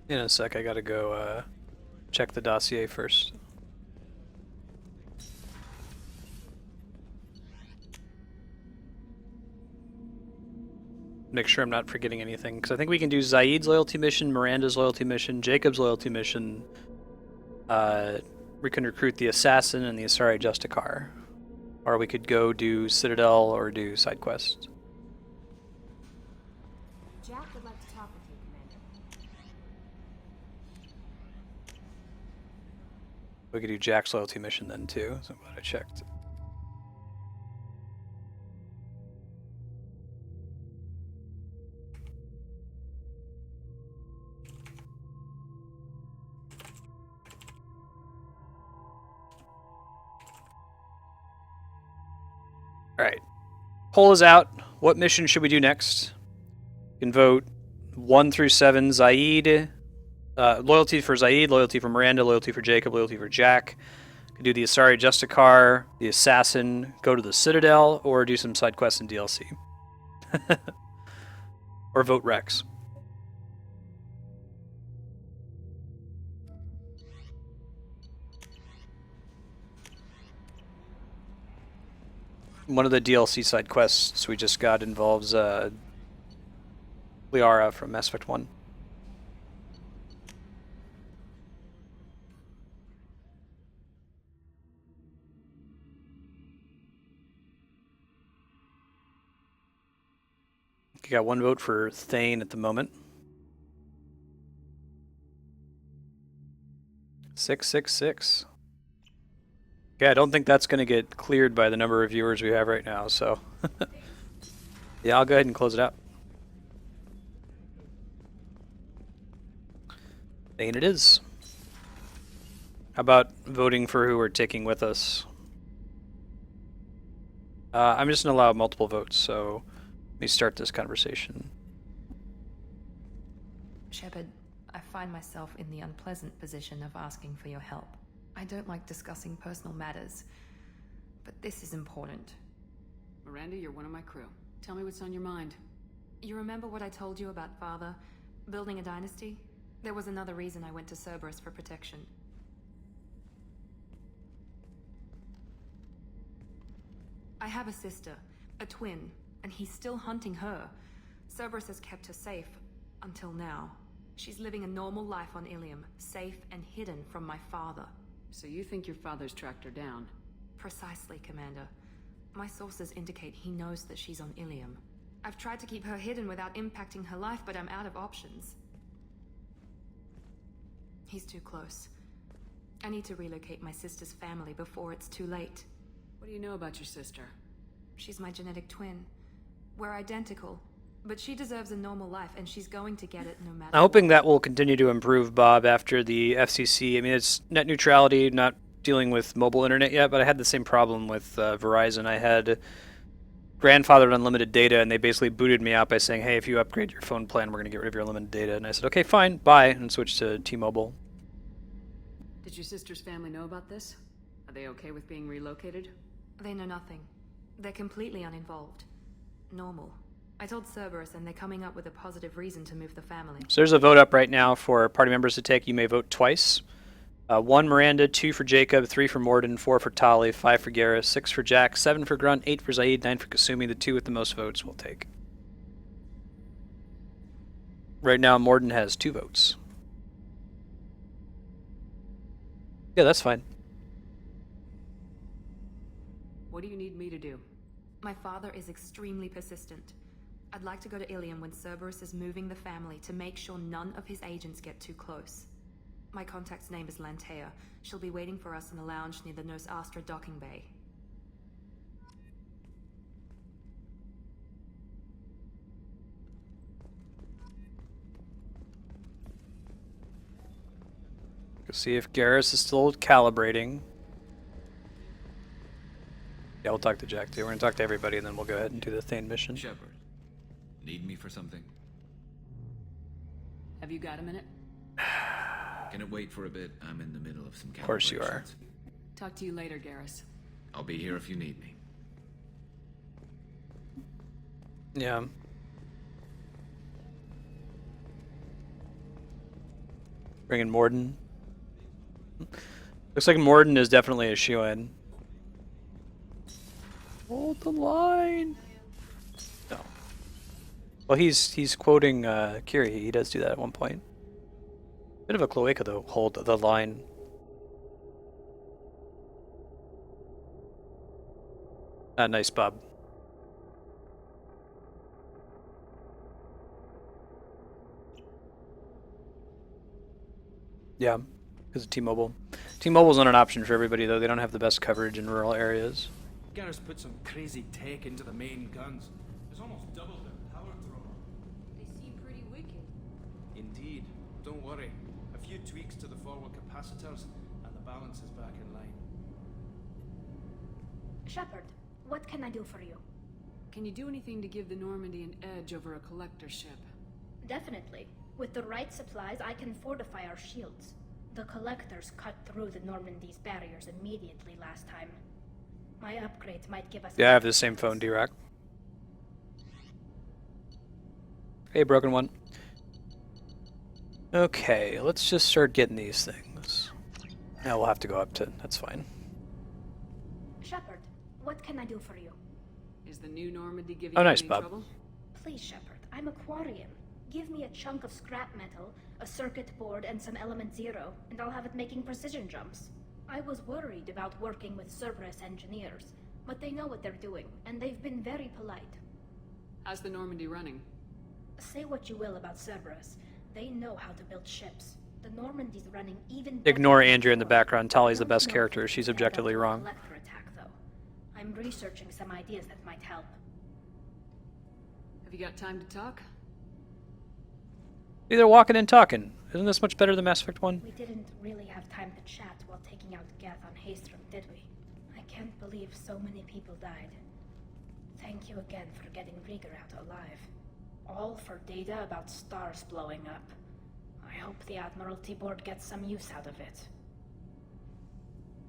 In a sec, I gotta go check the dossier first. Make sure I'm not forgetting anything, because I think we can do Zaid's loyalty mission, Miranda's loyalty mission, Jacob's loyalty mission. We can recruit the assassin and the Asari Justicar. Or we could go do Citadel or do side quests. Jack would like to talk with you, Commander. We could do Jack's loyalty mission then too, so I'm glad I checked. Alright. Poll is out. What mission should we do next? You can vote 1 through 7, Zaid. Loyalty for Zaid, loyalty for Miranda, loyalty for Jacob, loyalty for Jack. You can do the Asari Justicar, the Assassin, go to the Citadel, or do some side quests in DLC. Or vote Rex. One of the DLC side quests we just got involves Liara from Mass Effect 1. You got one vote for Thane at the moment. 666. Yeah, I don't think that's going to get cleared by the number of viewers we have right now, so yeah, I'll go ahead and close it out. Thane it is. How about voting for who we're taking with us? I'm just going to allow multiple votes, so let me start this conversation. Shepard, I find myself in the unpleasant position of asking for your help. I don't like discussing personal matters, but this is important. Miranda, you're one of my crew. Tell me what's on your mind. You remember what I told you about Father? Building a dynasty? There was another reason I went to Cerberus for protection. I have a sister, a twin, and he's still hunting her. Cerberus has kept her safe, until now. She's living a normal life on Illium, safe and hidden from my father. So you think your father's tracked her down? Precisely, Commander. My sources indicate he knows that she's on Illium. I've tried to keep her hidden without impacting her life, but I'm out of options. He's too close. I need to relocate my sister's family before it's too late. What do you know about your sister? She's my genetic twin. We're identical, but she deserves a normal life, and she's going to get it no matter I'm hoping what. that will continue to improve, Bob, after the FCC. I mean, it's net neutrality, not dealing with mobile internet yet, but I had the same problem with Verizon. I had grandfathered unlimited data, and they basically booted me out by saying, hey, if you upgrade your phone plan, we're going to get rid of your unlimited data. And I said, okay, fine, bye, and switched to T-Mobile. Did your sister's family know about this? Are they okay with being relocated? They know nothing. They're completely uninvolved. Normal. I told Cerberus, and they're coming up with a positive reason to move the family. So there's a vote up right now for party members to take. You may vote twice. 1 Miranda, 2 for Jacob, 3 for Morden, 4 for Tali, 5 for Garrus, 6 for Jack, 7 for Grunt, 8 for Zaid, 9 for Kasumi. The 2 with the most votes will take. Right now, Morden has 2 votes. Yeah, that's fine. What do you need me to do? My father is extremely persistent. I'd like to go to Illium when Cerberus is moving the family to make sure none of his agents get too close. My contact's name is Lantea. She'll be waiting for us in a lounge near the Nos Astra docking bay. Let's see if Garrus is still calibrating. Yeah, we'll talk to Jack too. We're going to talk to everybody, and then we'll go ahead and do the Thane mission. Shepard, need me for something? Have you got a minute? Can it wait for a bit? I'm in the middle of some calibrations. Of course you are. Talk to you later, Garrus. I'll be here if you need me. Yeah. Bring in Morden. Looks like Morden is definitely a shoo-in. Hold the line. No. Well, he's quoting Kiri. He does do that at one point. Bit of a cloaca though. Hold the line. Nice, Bob. Yeah, because of T-Mobile. T-Mobile's not an option for everybody though. They don't have the best coverage in rural areas. Garrus put some crazy tech into the main guns. It's almost double their power draw. They seem pretty wicked. Indeed. Don't worry. A few tweaks to the forward capacitors, and the balance is back in line. Shepard, what can I do for you? Can you do anything to give the Normandy an edge over a collector ship? Definitely. With the right supplies, I can fortify our shields. The collectors cut through the Normandy's barriers immediately last time. My upgrades might give us... Yeah, I have the same phone, D-Rock. Hey, broken one. Okay, let's just start getting these things. Now we'll have to go up to... That's fine. Shepard, what can I do for you? Is the new Normandy giving Oh, you nice, any Bob. trouble? Please, Shepard, I'm a Quarian. Give me a chunk of scrap metal, a circuit board, and some element zero, and I'll have it making precision jumps. I was worried about working with Cerberus engineers, but they know what they're doing, and they've been very polite. How's the Normandy running? Say what you will about Cerberus, they know how to build ships. The Normandy's running even better Ignore than Andrea in the before. background. Tali's the I don't best know character. if She's we can objectively handle a wrong. Collector attack, though. I'm researching some ideas that might help. Have you got time to talk? Either walking and talking. Isn't this much better than Mass Effect 1? We didn't really have time to chat while taking out Geth on Haestrom, did we? I can't believe so many people died. Thank you again for getting Rieger out alive. All for data about stars blowing up. I hope the Admiralty Board gets some use out of it.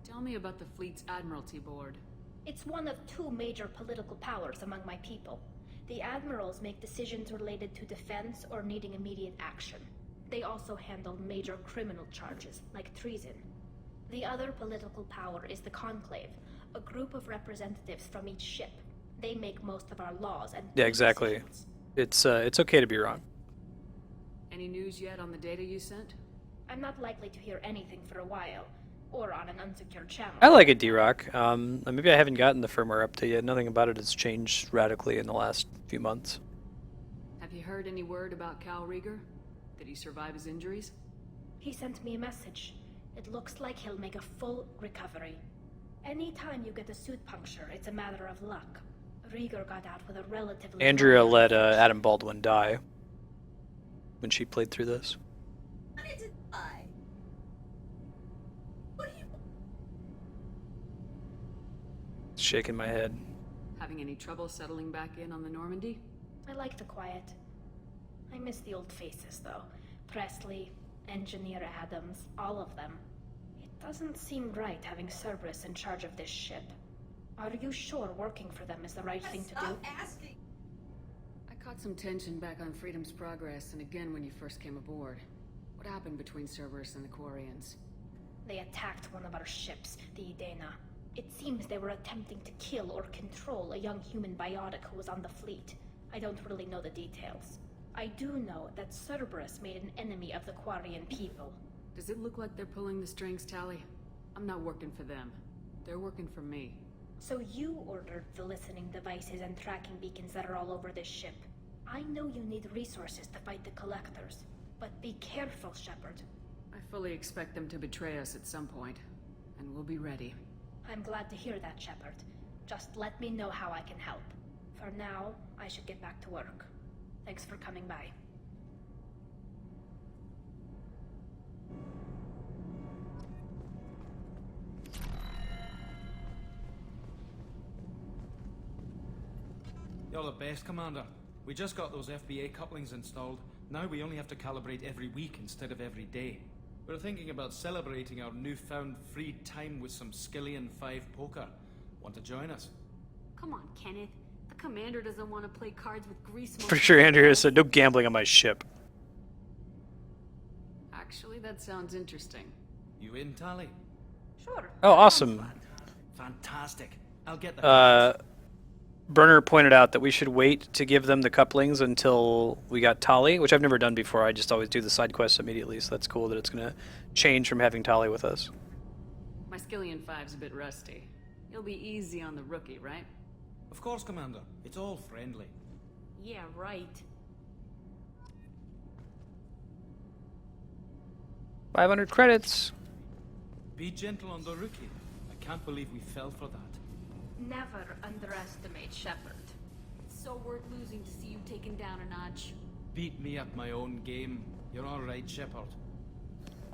Tell me about the fleet's Admiralty Board. It's one of two major political powers among my people. The admirals make decisions related to defense or needing immediate action. They also handle major criminal charges, like treason. The other political power is the Conclave, a group of representatives from each ship. They make most of our laws and... Yeah, exactly. decisions. It's okay to be wrong. Any news yet on the data you sent? I'm not likely to hear anything for a while, or on an unsecured channel. I like it, D-Rock. Maybe I haven't gotten the firmware up to yet. Nothing about it has changed radically in the last few months. Have you heard any word about Cal Rieger? Did he survive his injuries? He sent me a message. It looks like he'll make a full recovery. Anytime you get a suit puncture, it's a matter of luck. Rieger got out with a relatively... Andrea let Adam Baldwin die when she played through this. Shaking my head. Having any trouble settling back in on the Normandy? I like the quiet. I miss the old faces, though. Presley, Engineer Adams, all of them. It doesn't seem right having Cerberus in charge of this ship. Are you sure working for them is the right thing to do? I caught some tension back on Freedom's Progress and again when you first came aboard. What happened between Cerberus and the Quarians? They attacked one of our ships, the Idena. It seems they were attempting to kill or control a young human biotic who was on the fleet. I don't really know the details. I do know that Cerberus made an enemy of the Quarian people. Does it look like they're pulling the strings, Tali? I'm not working for them. They're working for me. So you ordered the listening devices and tracking beacons that are all over this ship. I know you need resources to fight the Collectors, but be careful, Shepard. I fully expect them to betray us at some point, and we'll be ready. I'm glad to hear that, Shepard. Just let me know how I can help. For now, I should get back to work. Thanks for coming by. You're the best, Commander. We just got those FBA couplings installed. Now we only have to calibrate every week instead of every day. We're thinking about celebrating our newfound free time with some Skillian 5 poker. Want to join us? Come on, Kenneth. The commander doesn't want to play cards with grease. For sure, Andrea said no gambling on my ship. Actually, that sounds interesting. You in, Tally? Sure. Oh, awesome. Fantastic. I'll get the Burner pointed out that we should wait to give them the couplings until we got Tali, which I've never done before. I just always do the side quests immediately, so that's cool that it's going to change from having Tali with us. My Skillion 5's a bit rusty. You'll be easy on the rookie, right? Of course, Commander. It's all friendly. Yeah, right. 500 credits. Be gentle on the rookie. I can't believe we fell for that. Never underestimate Shepard. It's so worth losing to see you taken down a notch. Beat me at my own game. You're all right, Shepard.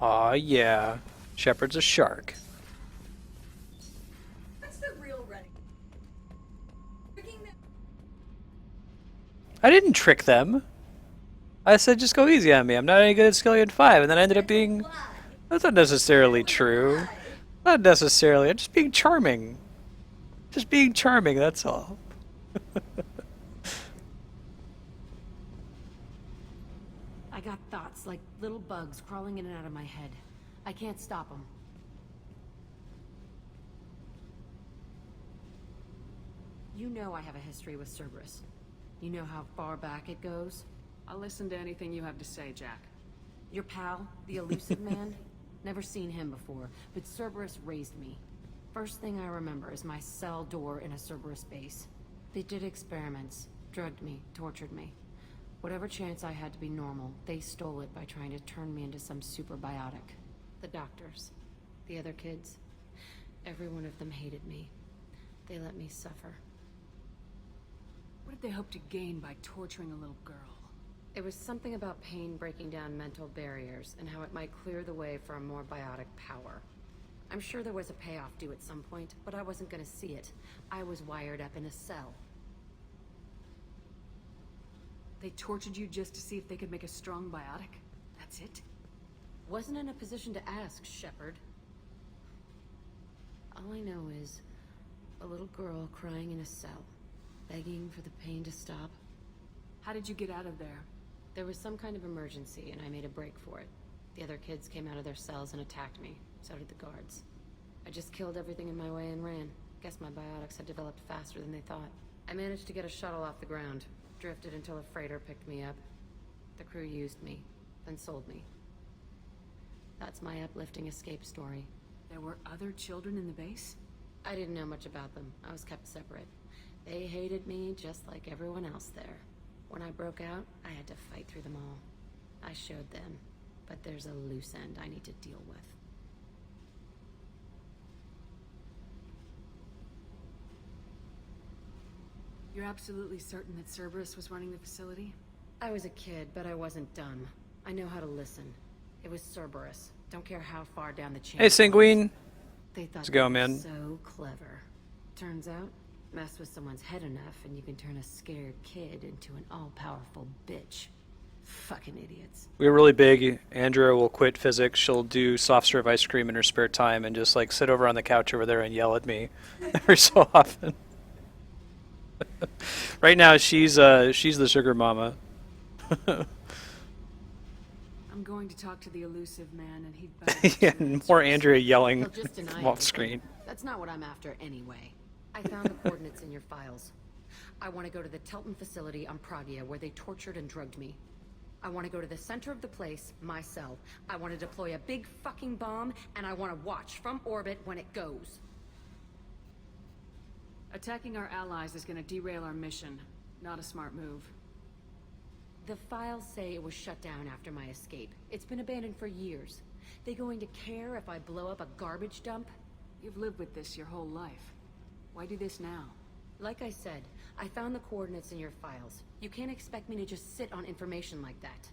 Aw, yeah. Shepard's a shark. What's the real running? Tricking them. I didn't trick them. I said just go easy on me. I'm not any good at Skillion 5, and then I ended up being... That's not necessarily true. Not necessarily. I'm just being charming. Just being charming, that's all. I got thoughts like little bugs crawling in and out of my head. I can't stop them. You know I have a history with Cerberus. You know how far back it goes? I'll listen to anything you have to say, Jack. Your pal, the elusive man? Never seen him before, but Cerberus raised me. First thing I remember is my cell door in a Cerberus base. They did experiments, drugged me, tortured me. Whatever chance I had to be normal, they stole it by trying to turn me into some super biotic. The doctors, the other kids, every one of them hated me. They let me suffer. What did they hope to gain by torturing a little girl? It was something about pain breaking down mental barriers and how it might clear the way for a more biotic power. I'm sure there was a payoff due at some point, but I wasn't gonna see it. I was wired up in a cell. They tortured you just to see if they could make a strong biotic? That's it? Wasn't in a position to ask, Shepard. All I know is a little girl crying in a cell, begging for the pain to stop. How did you get out of there? There was some kind of emergency, and I made a break for it. The other kids came out of their cells and attacked me. So did the guards. I just killed everything in my way and ran. Guess my biotics had developed faster than they thought. I managed to get a shuttle off the ground. Drifted until a freighter picked me up. The crew used me, then sold me. That's my uplifting escape story. There were other children in the base? I didn't know much about them. I was kept separate. They hated me just like everyone else there. When I broke out, I had to fight through them all. I showed them, but there's a loose end I need to deal with. You're absolutely certain that Cerberus was running the facility? I was a kid, but I wasn't dumb. I know how to listen. It was Cerberus. Don't care how far down the chain. Hey, Sanguine. They thought How's it going, they were man? so clever. Turns out, mess with someone's head enough and you can turn a scared kid into an all-powerful bitch. Fucking idiots. We're really big. Andrea will quit physics. She'll do soft serve ice cream in her spare time and just like sit over on the couch over there and yell at me every so often. Right now, she's the sugar mama. I'm going to talk to the elusive man and he'd Yeah, and more Andrea yelling They'll just deny from off everything. screen. That's not what I'm after anyway. I found the coordinates in your files. I want to go to the Telton facility on Pragia where they tortured and drugged me. I want to go to the center of the place, my cell. I want to deploy a big fucking bomb, and I want to watch from orbit when it goes. Attacking our allies is going to derail our mission. Not a smart move. The files say it was shut down after my escape. It's been abandoned for years. They going to care if I blow up a garbage dump? You've lived with this your whole life. Why do this now? Like I said, I found the coordinates in your files. You can't expect me to just sit on information like that.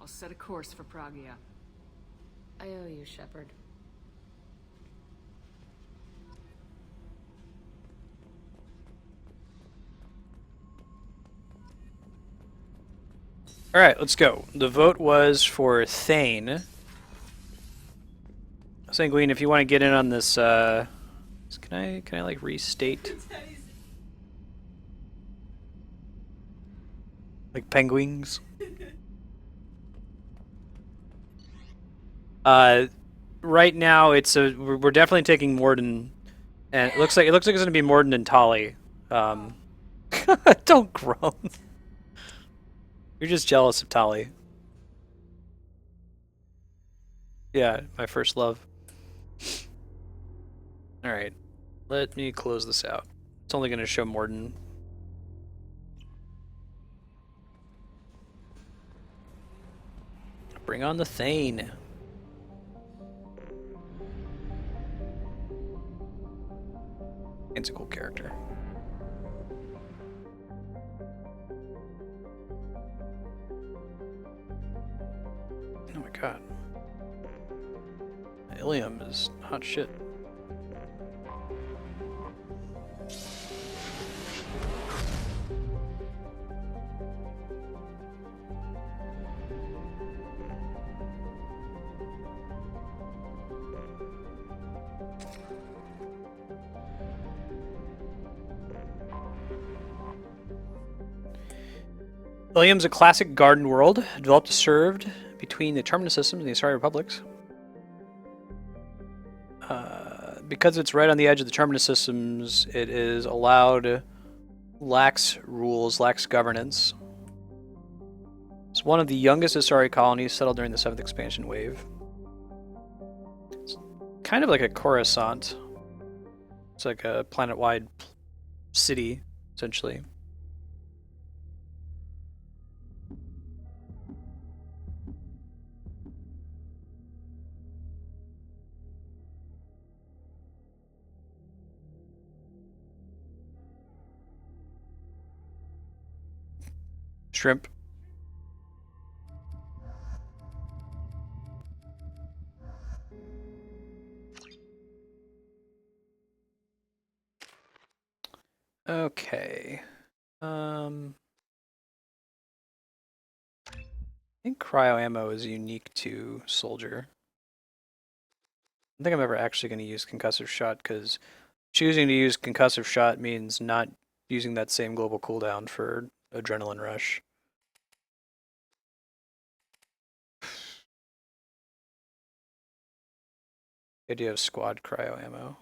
I'll set a course for Pragia. I owe you, Shepard. Alright, let's go. The vote was for Thane. Sanguine, if you want to get in on this, can I like restate? Like penguins? Right now, we're definitely taking Morden, and it looks like it's going to be Morden and Tali. Don't groan. You're just jealous of Tali. Yeah, my first love. All right, let me close this out. It's only going to show Morden. Bring on the Thane. It's a cool character. Oh my god. Illium is hot shit. Illium's a classic garden world, developed and served between the Terminus systems and the Asari Republics. Because it's right on the edge of the Terminus systems, it is allowed, lacks rules, lacks governance. It's one of the youngest Asari colonies settled during the 7th expansion wave. It's kind of like a Coruscant. It's like a planet-wide city, essentially. Shrimp. Okay. I think cryo ammo is unique to Soldier. I don't think I'm ever actually going to use concussive shot, because choosing to use concussive shot means not using that same global cooldown for adrenaline rush. The idea of squad cryo ammo.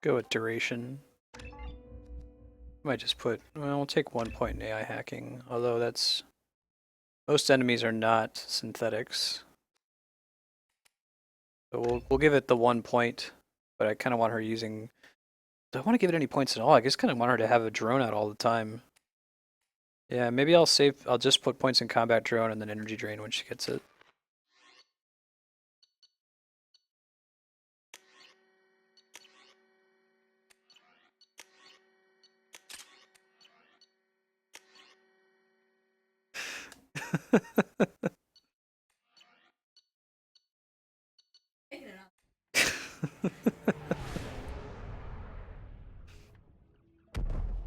Go with duration. Might just put, well, we'll take 1 point in AI hacking, although that's, most enemies are not synthetics. So we'll give it the 1 point, but I kind of want her using, do I want to give it any points at all? I just kind of want her to have a drone out all the time. Yeah, maybe I'll just put points in combat drone and then energy drain when she gets it.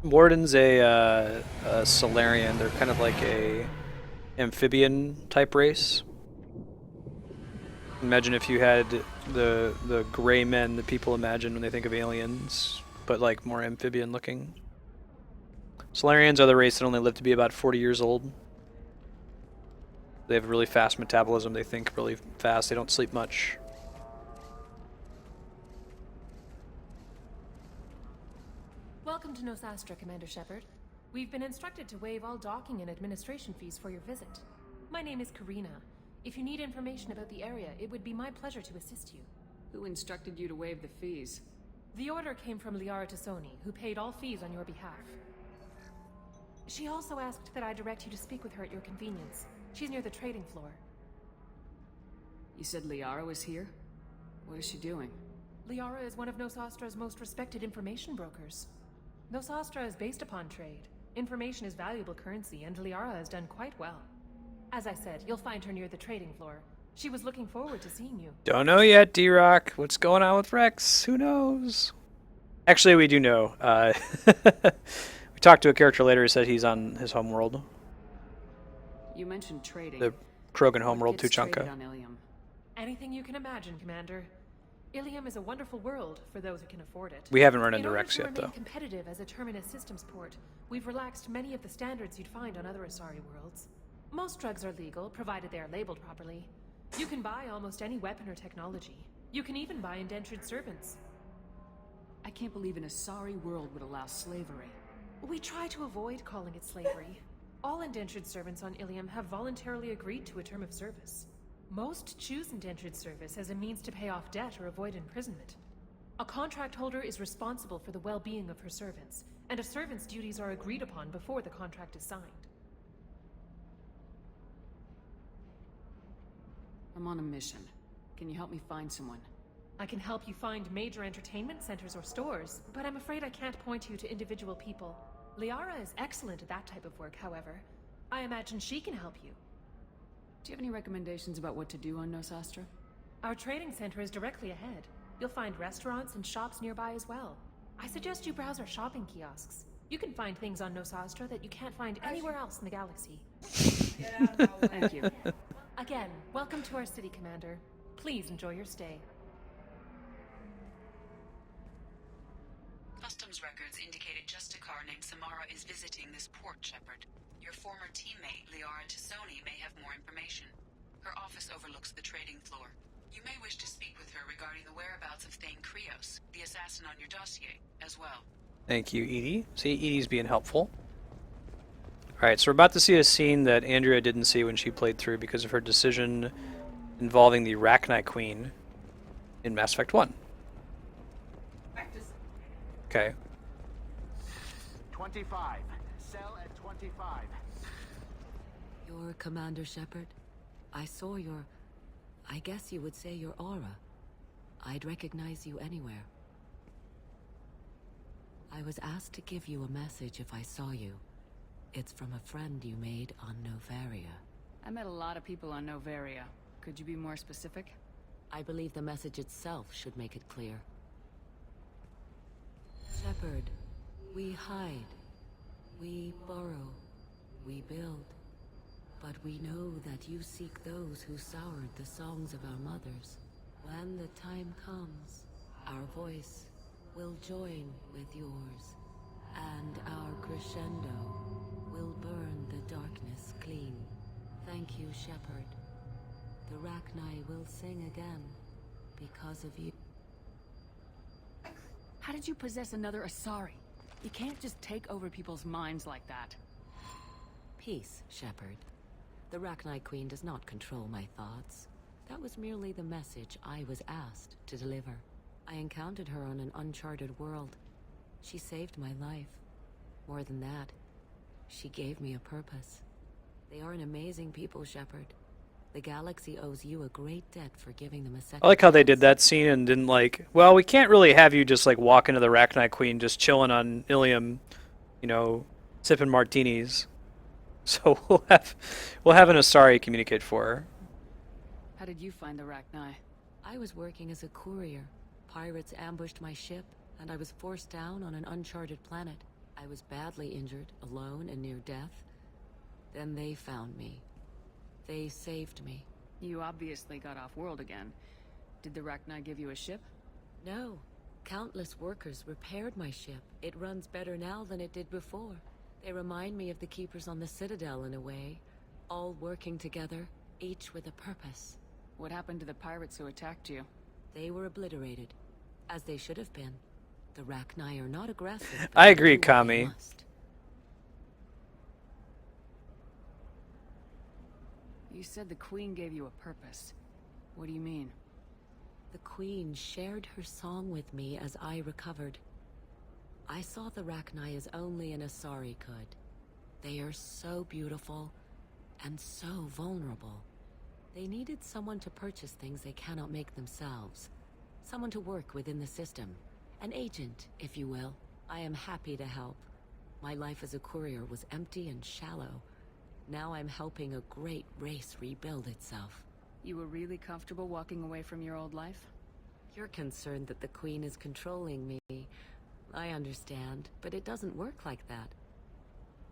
Warden's a Solarian. They're kind of like a amphibian type race. Imagine if you had the gray men that people imagine when they think of aliens, but like more amphibian looking. Solarians are the race that only live to be about 40 years old. They have really fast metabolism. They think really fast. They don't sleep much. Welcome to Nosastra, Commander Shepard. We've been instructed to waive all docking and administration fees for your visit. My name is Karina. If you need information about the area, it would be my pleasure to assist you. Who instructed you to waive the fees? The order came from Liara Tassoni, who paid all fees on your behalf. She also asked that I direct you to speak with her at your convenience. She's near the trading floor. You said Liara was here? What is she doing? Liara is one of Nosastra's most respected information brokers. Nosastra is based upon trade. Information is valuable currency, and Liara has done quite well. As I said, you'll find her near the trading floor. She was looking forward to seeing you. Don't know yet, D-Rock. What's going on with Rex? Who knows? Actually, we do know. We We talked to a character later. He said he's on his home world, You mentioned trading. the Krogan home What world, gets traded Tuchanka. on Illium? Anything you can imagine, Commander. Illium is a wonderful world for those who can afford it. We haven't run In into order Rex to yet, remain though. competitive as a Terminus systems port, we've relaxed many of the standards you'd find on other Asari worlds. Most drugs are legal, provided they are labeled properly. You can buy almost any weapon or technology. You can even buy indentured servants. I can't believe an Asari world would allow slavery. We try to avoid calling it slavery. All indentured servants on Illium have voluntarily agreed to a term of service. Most choose indentured service as a means to pay off debt or avoid imprisonment. A contract holder is responsible for the well-being of her servants, and a servant's duties are agreed upon before the contract is signed. I'm on a mission. Can you help me find someone? I can help you find major entertainment centers or stores, but I'm afraid I can't point you to individual people. Liara is excellent at that type of work, however. I imagine she can help you. Do you have any recommendations about what to do on Nosastra? Our trading center is directly ahead. You'll find restaurants and shops nearby as well. I suggest you browse our shopping kiosks. You can find things on Nosastra that you can't find anywhere else in the galaxy. Thank you. Again, welcome to our city, Commander. Please enjoy your stay. Customs records indicated just a car named Samara is visiting this port, Shepard. Your former teammate, Liara Tassoni, may have more information. Her office overlooks the trading floor. You may wish to speak with her regarding the whereabouts of Thane Krios, the assassin on your dossier, as well. Thank you, Edie. See, Edie's being helpful. Alright, so we're about to see a scene that Andrea didn't see when she played through because of her decision involving the Rachni Queen in Mass Effect 1. Okay. 25. Cell at 25. You're Commander Shepard. I saw your... I guess you would say your aura. I'd recognize you anywhere. I was asked to give you a message if I saw you. It's from a friend you made on Novaria. I met a lot of people on Novaria. Could you be more specific? I believe the message itself should make it clear. Shepard, we hide. We borrow. We build. But we know that you seek those who soured the songs of our mothers. When the time comes, our voice will join with yours, and our crescendo will burn the darkness clean. Thank you, Shepard. The Rachni will sing again because of you. How did you possess another Asari? You can't just take over people's minds like that. Peace, Shepard. The Rachni Queen does not control my thoughts. That was merely the message I was asked to deliver. I encountered her on an uncharted world. She saved my life. More than that, she gave me a purpose. They are an amazing people, Shepard. The galaxy owes you a great debt for giving them a second I like how they chance. did that scene and didn't like, well, we can't really have you just like walk into the Rachni Queen just chilling on Illium, you know, sipping martinis. So we'll have an Asari communicate for her. How did you find the Rachni? I was working as a courier. Pirates ambushed my ship, and I was forced down on an uncharted planet. I was badly injured, alone and near death. Then they found me. They saved me. You obviously got off world again. Did the Rachni give you a ship? No. Countless workers repaired my ship. It runs better now than it did before. They remind me of the Keepers on the Citadel in a way. All working together, each with a purpose. What happened to the pirates who attacked you? They were obliterated, as they should have been. The Rachni are not aggressive. but I they agree, do what they Kami. must. You said the Queen gave you a purpose. What do you mean? The Queen shared her song with me as I recovered. I saw the Rachni as only an Asari could. They are so beautiful and so vulnerable. They needed someone to purchase things they cannot make themselves. Someone to work within the system. An agent, if you will. I am happy to help. My life as a courier was empty and shallow. Now I'm helping a great race rebuild itself. You were really comfortable walking away from your old life? You're concerned that the Queen is controlling me. I understand, but it doesn't work like that.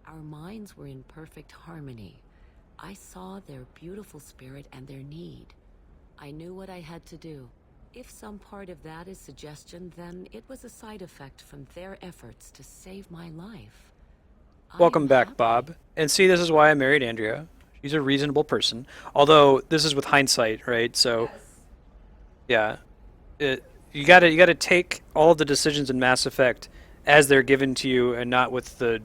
Our minds were in perfect harmony. I saw their beautiful spirit and their need. I knew what I had to do. If some part of that is suggestion, then it was a side effect from their efforts to save my life. Welcome back, Bob. And see, this is why I married Andrea. She's a reasonable person. Although this is with hindsight, right? So, yeah, you gotta take all of the decisions in Mass Effect as they're given to you, and not with the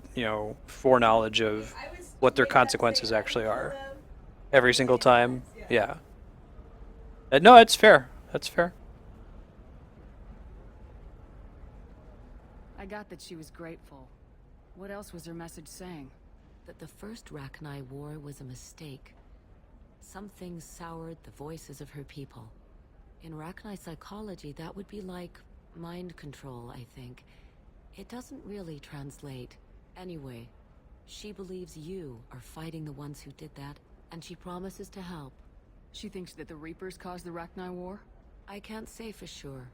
foreknowledge of what their consequences actually are. Every single time, yeah. No, it's fair. That's fair. I got that she was grateful. What else was her message saying? That the first Rachni War was a mistake. Some things soured the voices of her people. In Rachni psychology, that would be like mind control, I think. It doesn't really translate. Anyway, she believes you are fighting the ones who did that, and she promises to help. She thinks that the Reapers caused the Rachni War? I can't say for sure,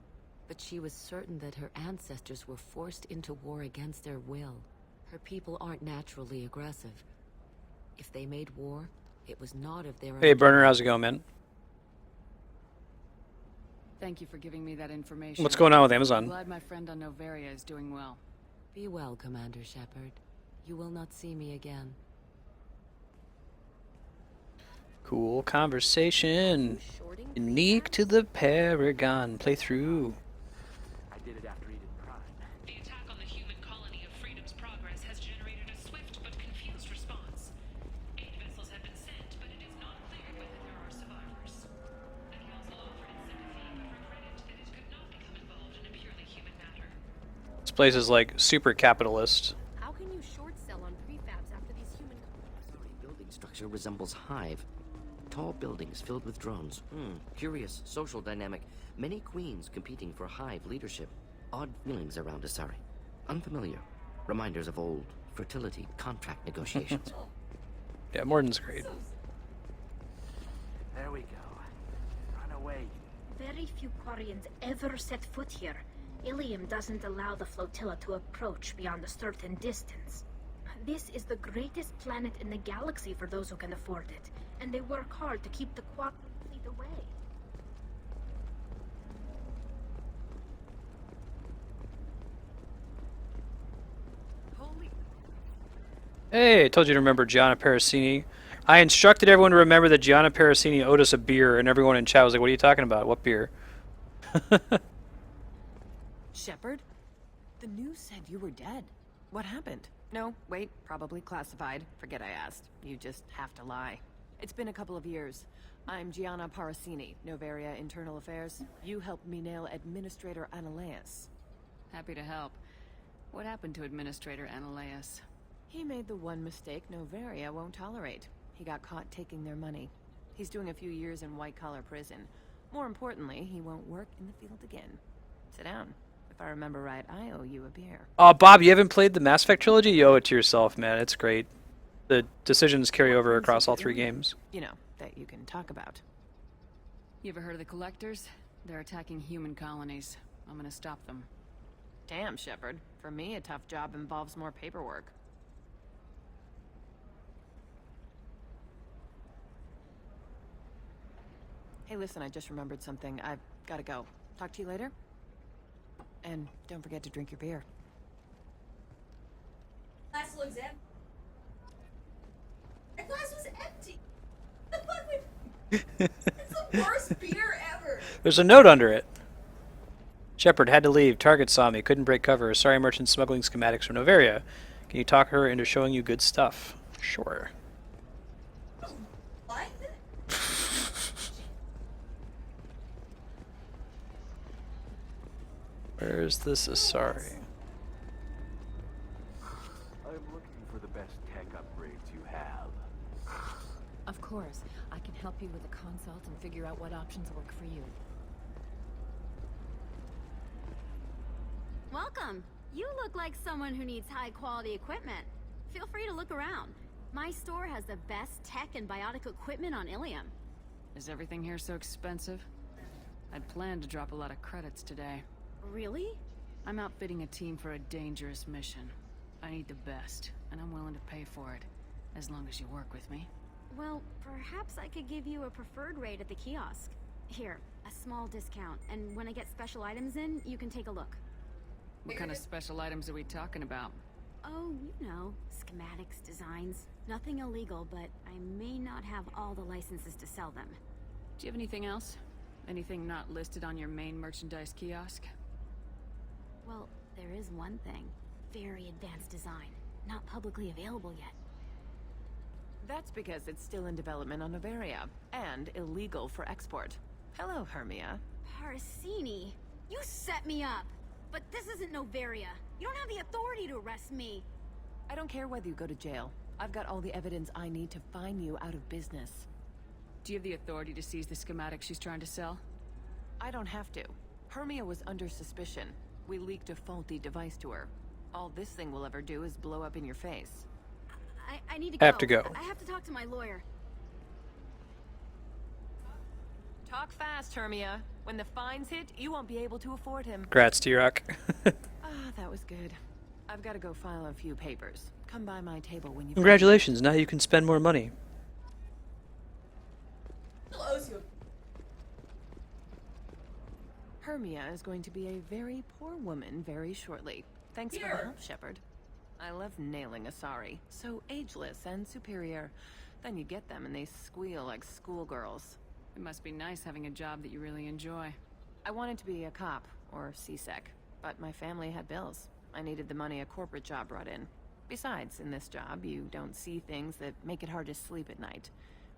but she was certain that her ancestors were forced into war against their will. Her people aren't naturally aggressive. If they made war, it was not of their own. Hey, Burner, how's it going, man? Thank you for giving me that information. What's going on with Amazon? I'm glad my friend on Noveria is doing well. Be well, Commander Shepard. You will not see me again. Cool conversation. Unique to the Paragon playthrough. I did it after he did Prime. The attack on the human colony of Freedom's Progress has generated a swift but confused response. 8 vessels have been sent, but it is not clear whether there are survivors. The Council offered its sympathy, but regretted that it could not become involved in a purely human matter. This place is like super capitalist. How can you short sell on prefabs after these human... Sorry, building structure resembles Hive. Tall buildings filled with drones. Curious social dynamic. Many queens competing for Hive leadership. Odd feelings around Asari. Unfamiliar. Reminders of old fertility contract negotiations. Yeah, Morden's great. There we go. Run away. Very few Quarians ever set foot here. Illium doesn't allow the flotilla to approach beyond a certain distance. This is the greatest planet in the galaxy for those who can afford it, and they work hard to keep the Quarian fleet away. Hey, I told you to remember Gianna Parasini. I instructed everyone to remember that Gianna Parasini owed us a beer, and everyone in chat was like, what are you talking about? What beer? Shepard? The news said you were dead. What happened? No, wait, probably classified. Forget I asked. You just have to lie. It's been a couple of years. I'm Gianna Parasini, Noveria Internal Affairs. You helped me nail Administrator Analeas. Happy to help. What happened to Administrator Analeas? He made the one mistake Noveria won't tolerate. He got caught taking their money. He's doing a few years in white-collar prison. More importantly, he won't work in the field again. Sit down. If I remember right, I owe you a beer. Oh, Bob, you haven't played the Mass Effect trilogy? You owe it to yourself, man. It's great. The decisions carry over across all 3 games. You know, that you can talk about. You ever heard of the Collectors? They're attacking human colonies. I'm gonna stop them. Damn, Shepard. For me, a tough job involves more paperwork. Hey, listen, I just remembered something. I've gotta go. Talk to you later? And don't forget to drink your beer. Glass looks empty. The glass was empty. The fuck would... It's the worst beer ever. There's a note under it. Shepard had to leave. Target saw me. Couldn't break cover. Sorry, merchant smuggling schematics from Noveria. Can you talk her into showing you good stuff? Sure. What? Where's this Asari? I'm looking for the best tech upgrades you have. Of course. I can help you with a consult and figure out what options work for you. Welcome. You look like someone who needs high-quality equipment. Feel free to look around. My store has the best tech and biotic equipment on Illium. Is everything here so expensive? I'd planned to drop a lot of credits today. Really? I'm outfitting a team for a dangerous mission. I I need the best, and I'm willing to pay for it, as long as you work with me. Well, perhaps I could give you a preferred rate at the kiosk. Here, a small discount, and when I get special items in, you can take a look. What kind of special items are we talking about? Oh, you know, schematics, designs. Nothing illegal, but I may not have all the licenses to sell them. Do you have anything else? Anything not listed on your main merchandise kiosk? Well, there is one thing. Very advanced design. Not publicly available yet. That's because it's still in development on Noveria, and illegal for export. Hello, Hermia. Parsini, you set me up! But this isn't Noveria. You don't have the authority to arrest me. I don't care whether you go to jail. I've got all the evidence I need to fine you out of business. Do you have the authority to seize the schematic she's trying to sell? I don't have to. Hermia was under suspicion. We leaked a faulty device to her. All this thing will ever do is blow up in your face. I need to go. Have to go. I have to talk to my lawyer. Talk fast, Hermia. When the fines hit, you won't be able to afford him. Congrats, T-Rock. That was good. I've got to go file a few papers. Come by my table when you... Congratulations, now you can spend more money. Hermia is going to be a very poor woman very shortly. Thanks for the help, Shepard. I love nailing Asari. So ageless and superior. Then you get them and they squeal like schoolgirls. It must be nice having a job that you really enjoy. I wanted to be a cop, or CSEC, but my family had bills. I needed the money a corporate job brought in. Besides, in this job, you don't see things that make it hard to sleep at night.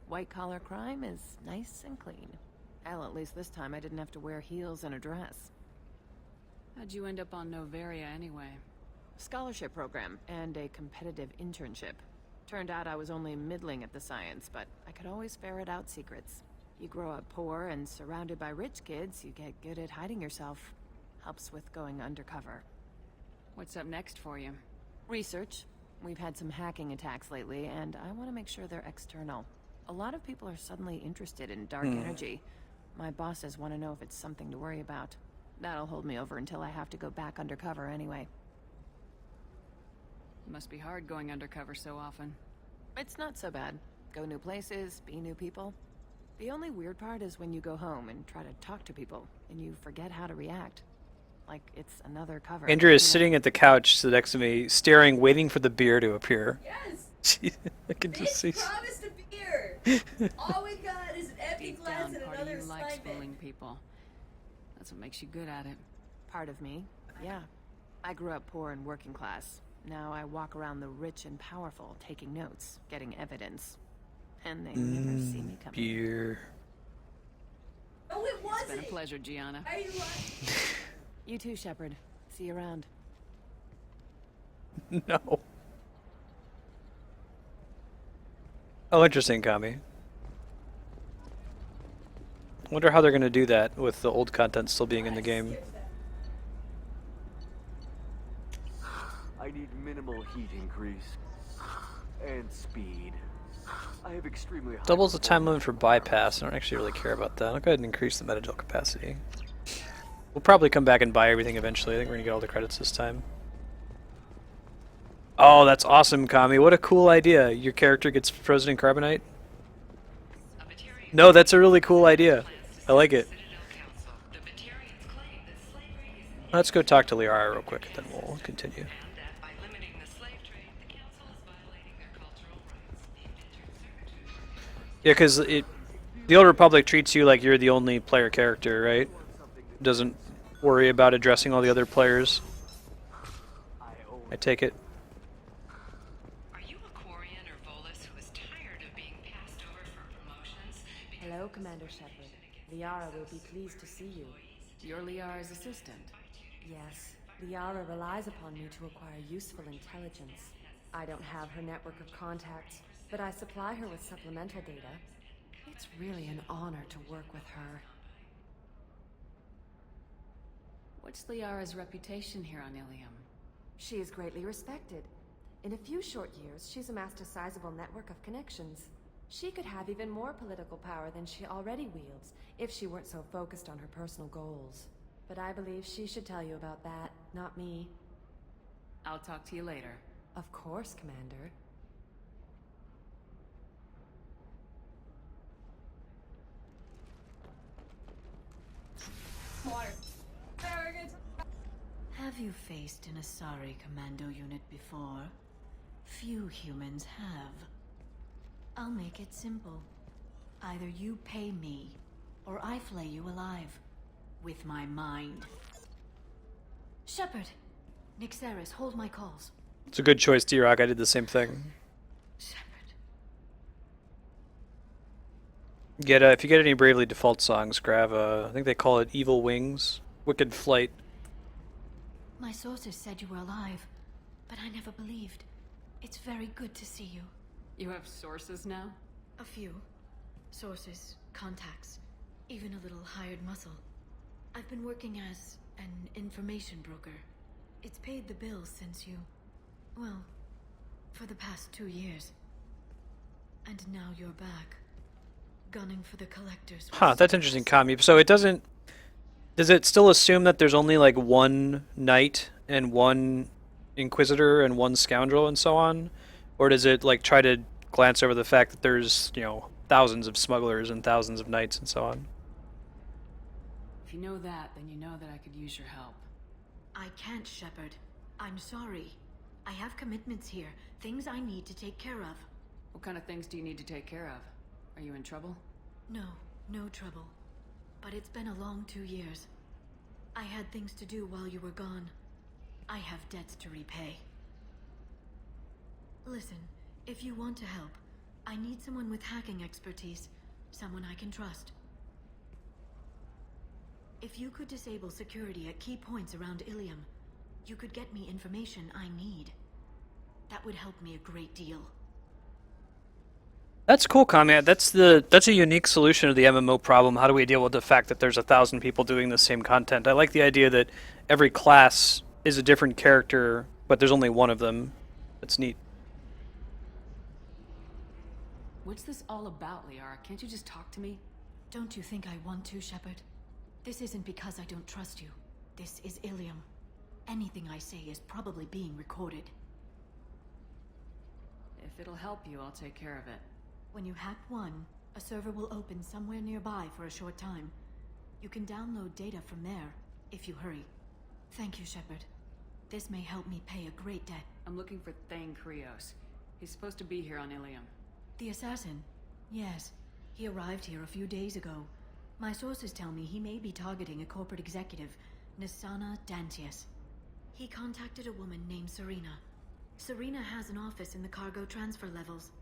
White-collar crime is nice and clean. Hell, at least this time I didn't have to wear heels and a dress. How'd you end up on Noveria anyway? Scholarship program and a competitive internship. Turned out I was only middling at the science, but I could always ferret out secrets. You grow up poor and surrounded by rich kids, you get good at hiding yourself. Helps with going undercover. What's up next for you? Research. We've had some hacking attacks lately, and I want to make sure they're external. A lot of people are suddenly interested in dark energy. My bosses want to know if it's something to worry about. That'll hold me over until I have to go back undercover anyway. It must be hard going undercover so often. It's not so bad. Go new places, be new people. The only weird part is when you go home and try to talk to people, and you forget how to react. Like it's another cover. Andrea is sitting at the couch next to me, staring, waiting for the beer to appear. Yes! I can just see. Promised a beer! All we got is an empty Deep glass down, and part another of you likes assignment. fooling people. That's what makes you good at it. Part of me, yeah. I grew up poor and working class. Now I walk around the rich and powerful, taking notes, getting evidence. And they never see me coming. Beer. Oh, it wasn't! It's been a pleasure, Gianna. Are you lying? You too, Shepard. See you around. No. Oh, interesting, Kami. Wonder how they're going to do that with the old content still being in the game. I need minimal heat increase. And speed. I have extremely high Doubles the time limit for bypass. I don't actually really care about that. I'll go ahead and increase the metagel capacity. We'll probably come back and buy everything eventually. I think we're going to get all the credits this time. Oh, that's awesome, Kami. What a cool idea. Your character gets frozen in carbonite? No, that's a really cool idea. I like it. Let's go talk to Liara real quick, then we'll continue. Yeah, because the Old Republic treats you like you're the only player character, right? Doesn't worry about addressing all the other players. I take it. Are you a Quarian or Volus who is tired of being passed over for promotions? Hello, Commander Shepard. Liara will be pleased to see you. You're Liara's assistant. Yes, Liara relies upon me to acquire useful intelligence. I don't have her network of contacts, but I supply her with supplemental data. It's really an honor to work with her. What's Liara's reputation here on Illium? She is greatly respected. In a few short years, she's amassed a sizable network of connections. She could have even more political power than she already wields, if she weren't so focused on her personal goals. But I believe she should tell you about that, not me. I'll talk to you later. Of course, Commander. Water. Very good. Have you faced an Asari commando unit before? Few humans have. I'll make it simple. Either you pay me, or I flay you alive. With my mind. Shepard! Nixeris, hold my calls. It's a good choice, D-Rock. I did the same thing. Get if you get any Bravely Default songs, grab I think they call it Evil Wings, Wicked Flight. My sources said you were alive, but I never believed. It's very good to see you. You have sources now? A few. Sources, contacts, even a little hired muscle. I've been working as an information broker. It's paid the bills since you... well, for the past 2 years. And now you're back. Gunning for the collectors. Huh, that's interesting, Kami. So it doesn't... Does it still assume that there's only like one knight and one inquisitor and one scoundrel and so on? Or does it like try to glance over the fact that there's, you know, thousands of smugglers and thousands of knights and so on? If you know that, then you know that I could use your help. I can't, Shepard. I'm sorry. I have commitments here, things I need to take care of. What kind of things do you need to take care of? Are you in trouble? No, no trouble. But it's been a long 2 years. I had things to do while you were gone. I have debts to repay. Listen, if you want to help, I need someone with hacking expertise. Someone I can trust. If you could disable security at key points around Illium, you could get me information I need. That would help me a great deal. That's cool, Kami. That's a unique solution to the MMO problem. How do we deal with the fact that there's 1,000 people doing the same content? I like the idea that every class is a different character, but there's only one of them. That's neat. What's this all about, Liara? Can't you just talk to me? Don't you think I want to, Shepard? This isn't because I don't trust you. This is Illium. Anything I say is probably being recorded. If it'll help you, I'll take care of it. When you hack one, a server will open somewhere nearby for a short time. You can download data from there, if you hurry. Thank you, Shepard. This may help me pay a great debt. I'm looking for Thane. He's supposed to be here on Illium. The assassin? Yes. He arrived here a few days ago. My sources tell me he may be targeting a corporate executive, Nisana Dantius. He contacted a woman named Serena. Serena has an office in the cargo transfer levels.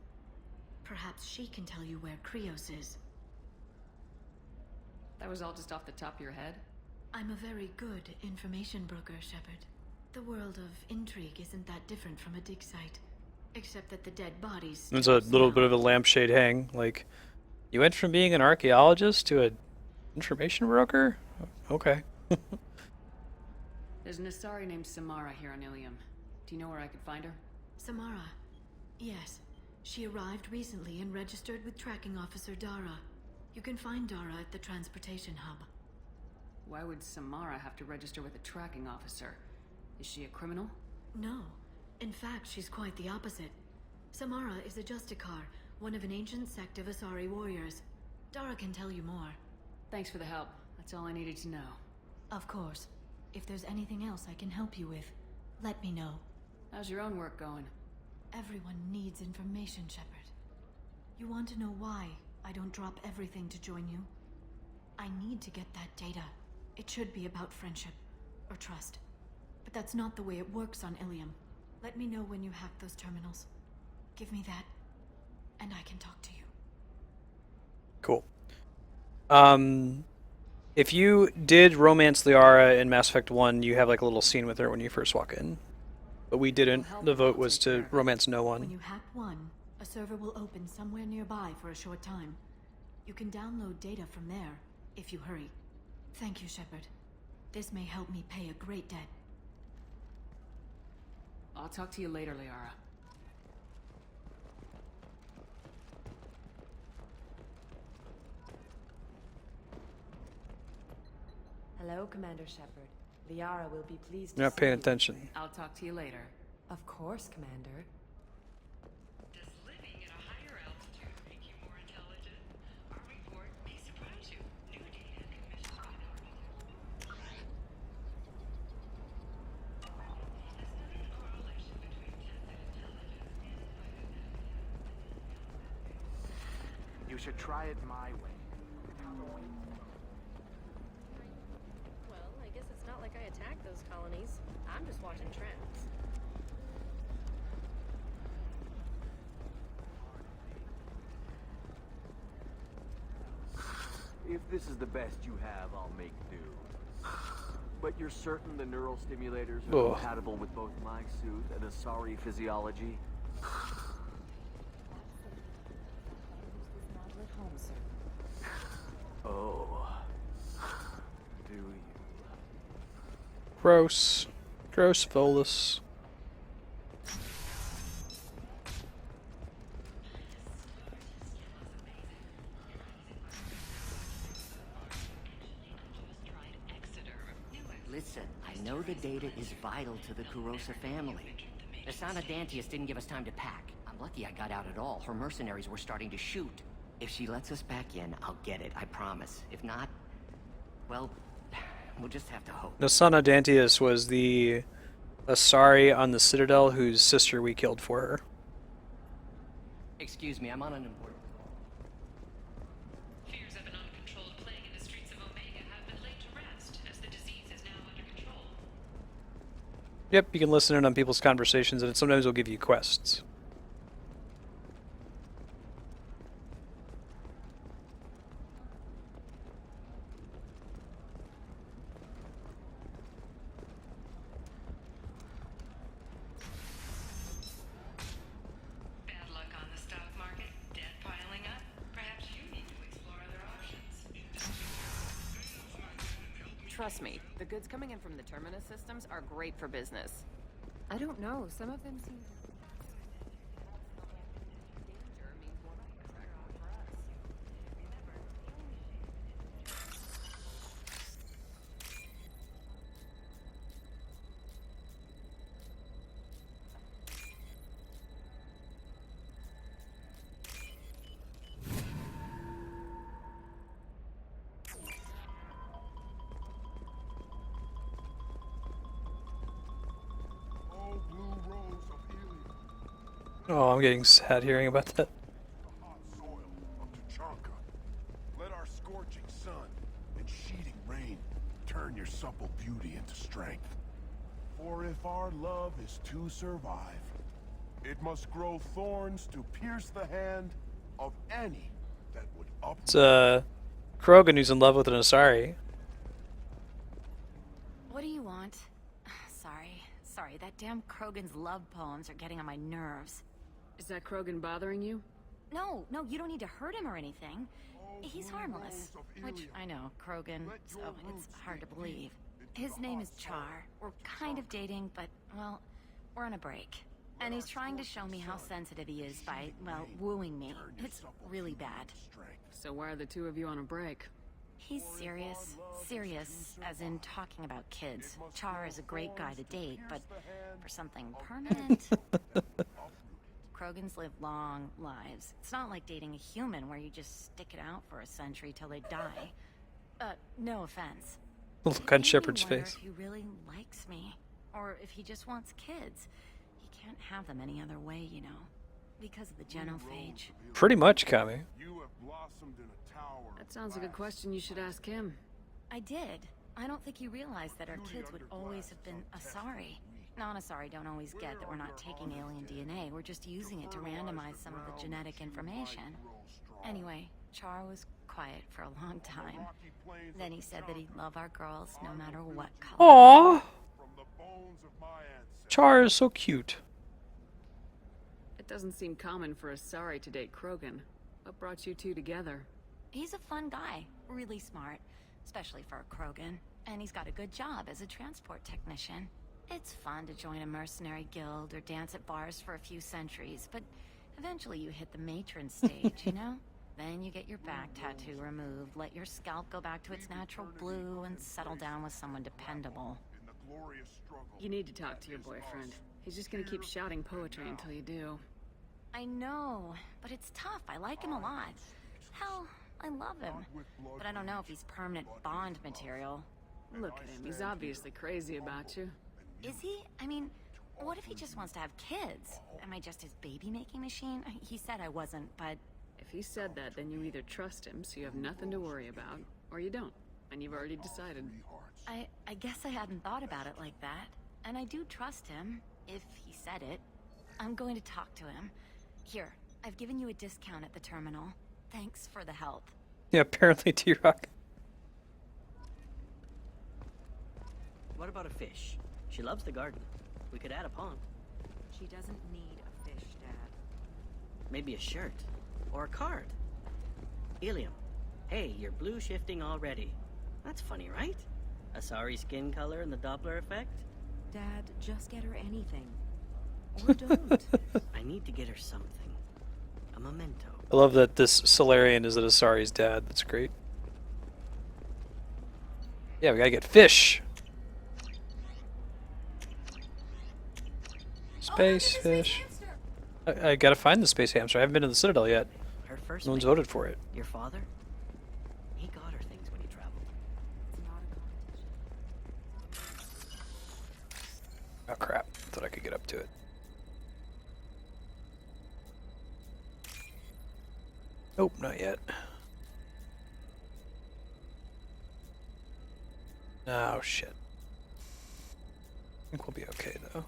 Perhaps she can tell you where Krios is. That was all just off the top of your head? I'm a very good information broker, Shepard. The world of intrigue isn't that different from a dig site. Except that the dead bodies... There's a little bit of a lampshade hang. Like, you went from being an archaeologist to an information broker? Okay. There's an Asari named Samara here on Illium. Do you know where I could find her? Samara? Yes. She arrived recently and registered with tracking officer Dara. You can find Dara at the transportation hub. Why would Samara have to register with a tracking officer? Is she a criminal? No. In fact, she's quite the opposite. Samara is a Justicar, one of an ancient sect of Asari warriors. Dara can tell you more. Thanks for the help. That's all I needed to know. Of course. If there's anything else I can help you with, let me know. How's your own work going? Everyone needs information, Shepard. You want to know why I don't drop everything to join you? I need to get that data. It should be about friendship, or trust. But that's not the way it works on Illium. Let me know when you hack those terminals. Give me that, and I can talk to you. Cool. If you did romance Liara in Mass Effect 1, you have like a little scene with her when you first walk in. But we didn't. The vote was to romance no When one. you hack one, a server will open somewhere nearby for a short time. You can download data from there, if you hurry. Thank you, Shepard. This may help me pay a great debt. I'll talk to you later, Liara. Hello, Commander Shepard. Liara will be pleased to You're not see paying you. attention. I'll talk to you later. Of course, Commander. Does living at a higher altitude make you more intelligent? Our report may surprise you. New data commissioned by the There's no correlation between tested intelligence and You should try it my way. Well, I guess it's not like I attacked those colonies. I'm just watching trends. If this is the best you have, I'll make do. But you're certain the neural stimulators are compatible with both my suit and Asari physiology? Oh. Do you? Gross. Gross Volus. Listen, I know the data is vital to the Kurosa family. The Sana Dantius didn't give us time to pack. I'm lucky I got out at all. Her mercenaries were starting to shoot. If she lets us back in, I'll get it, I promise. If not, well, we'll just have to hope. Nasana Dantius was the Asari on the Citadel whose sister we killed for her. Excuse me, I'm on an important call. Fears of an uncontrolled plague in the streets of Omega have been laid to rest, as the disease is now under control. Yep, you can listen in on people's conversations, and it sometimes will give you quests. Bad luck on the stock market, debt piling up. Perhaps you need to explore other options. Trust me, the goods coming in from the Terminus systems are great for business. I don't know. Some of them seem... Oh, I'm getting sad hearing about that. Let our scorching sun and sheeting rain turn your supple beauty into strength. For if our love is to survive, it must grow thorns to pierce the hand of any that would up. It's Krogan who's in love with an Asari. What do you want? Sorry, that damn Krogan's love poems are getting on my nerves. Is that Krogan bothering you? No, you don't need to hurt him or anything. He's harmless. Which, I know, Krogan, so it's hard to believe. His name is Char. We're kind of dating, but, well, we're on a break. And he's trying to show me how sensitive he is by, well, wooing me. It's really bad. So why are the two of you on a break? He's serious. Serious, as in talking about kids. Char is a great guy to date, but for something permanent... Krogans live long lives. It's not like dating a human where you just stick it out for a century till they die. No offense. Look on Shepard's face. If he really likes me, or if he just wants kids. He can't have them any other way, you know, because of the genophage. Pretty much, Kami. That sounds like a question you should ask him. I did. I don't think he realized that our kids would always have been Asari. Non-Asari don't always get that we're not taking alien DNA, we're just using it to randomize some of the genetic information. Anyway, Char was quiet for a long time. Then he said that he'd love our girls no matter what color. Aww! Char is so cute. It doesn't seem common for Asari to date Krogan. What brought you two together? He's a fun guy, really smart, especially for a Krogan. And he's got a good job as a transport technician. It's fun to join a mercenary guild or dance at bars for a few centuries, but eventually you hit the matron stage, you know? Then you get your back tattoo removed, let your scalp go back to its natural blue, and settle down with someone dependable. You need to talk to your boyfriend. He's just gonna keep shouting poetry until you do. I know, but it's tough. I like him a lot. Hell, I love him. But I don't know if he's permanent Bond material. Look at him. He's obviously crazy about you. Is he? I mean, what if he just wants to have kids? Am I just his baby-making machine? He said I wasn't, but... If he said that, then you either trust him, so you have nothing to worry about, or you don't, and you've already decided. I guess I hadn't thought about it like that. And I do trust him, if he said it. I'm going to talk to him. Here, I've given you a discount at the terminal. Thanks for the help. Yeah, apparently T-Rock. What about a fish? She loves the garden. We could add a pond. She doesn't need a fish, Dad. Maybe a shirt. Or a card. Illium. Hey, you're blue shifting already. That's funny, right? A sorry skin color and the Doppler effect? Dad, just get her anything. Or don't. I need to get her something. A memento. I love that this Solarian is Asari's dad. That's great. Yeah, we gotta get fish. Space fish. I gotta find the space hamster. I haven't been to the Citadel yet. Her first No one's mate. voted for it. Your father? He got her things when he traveled. Oh crap. Thought I could get up to it. Nope, not yet. Oh shit. I think we'll be okay though.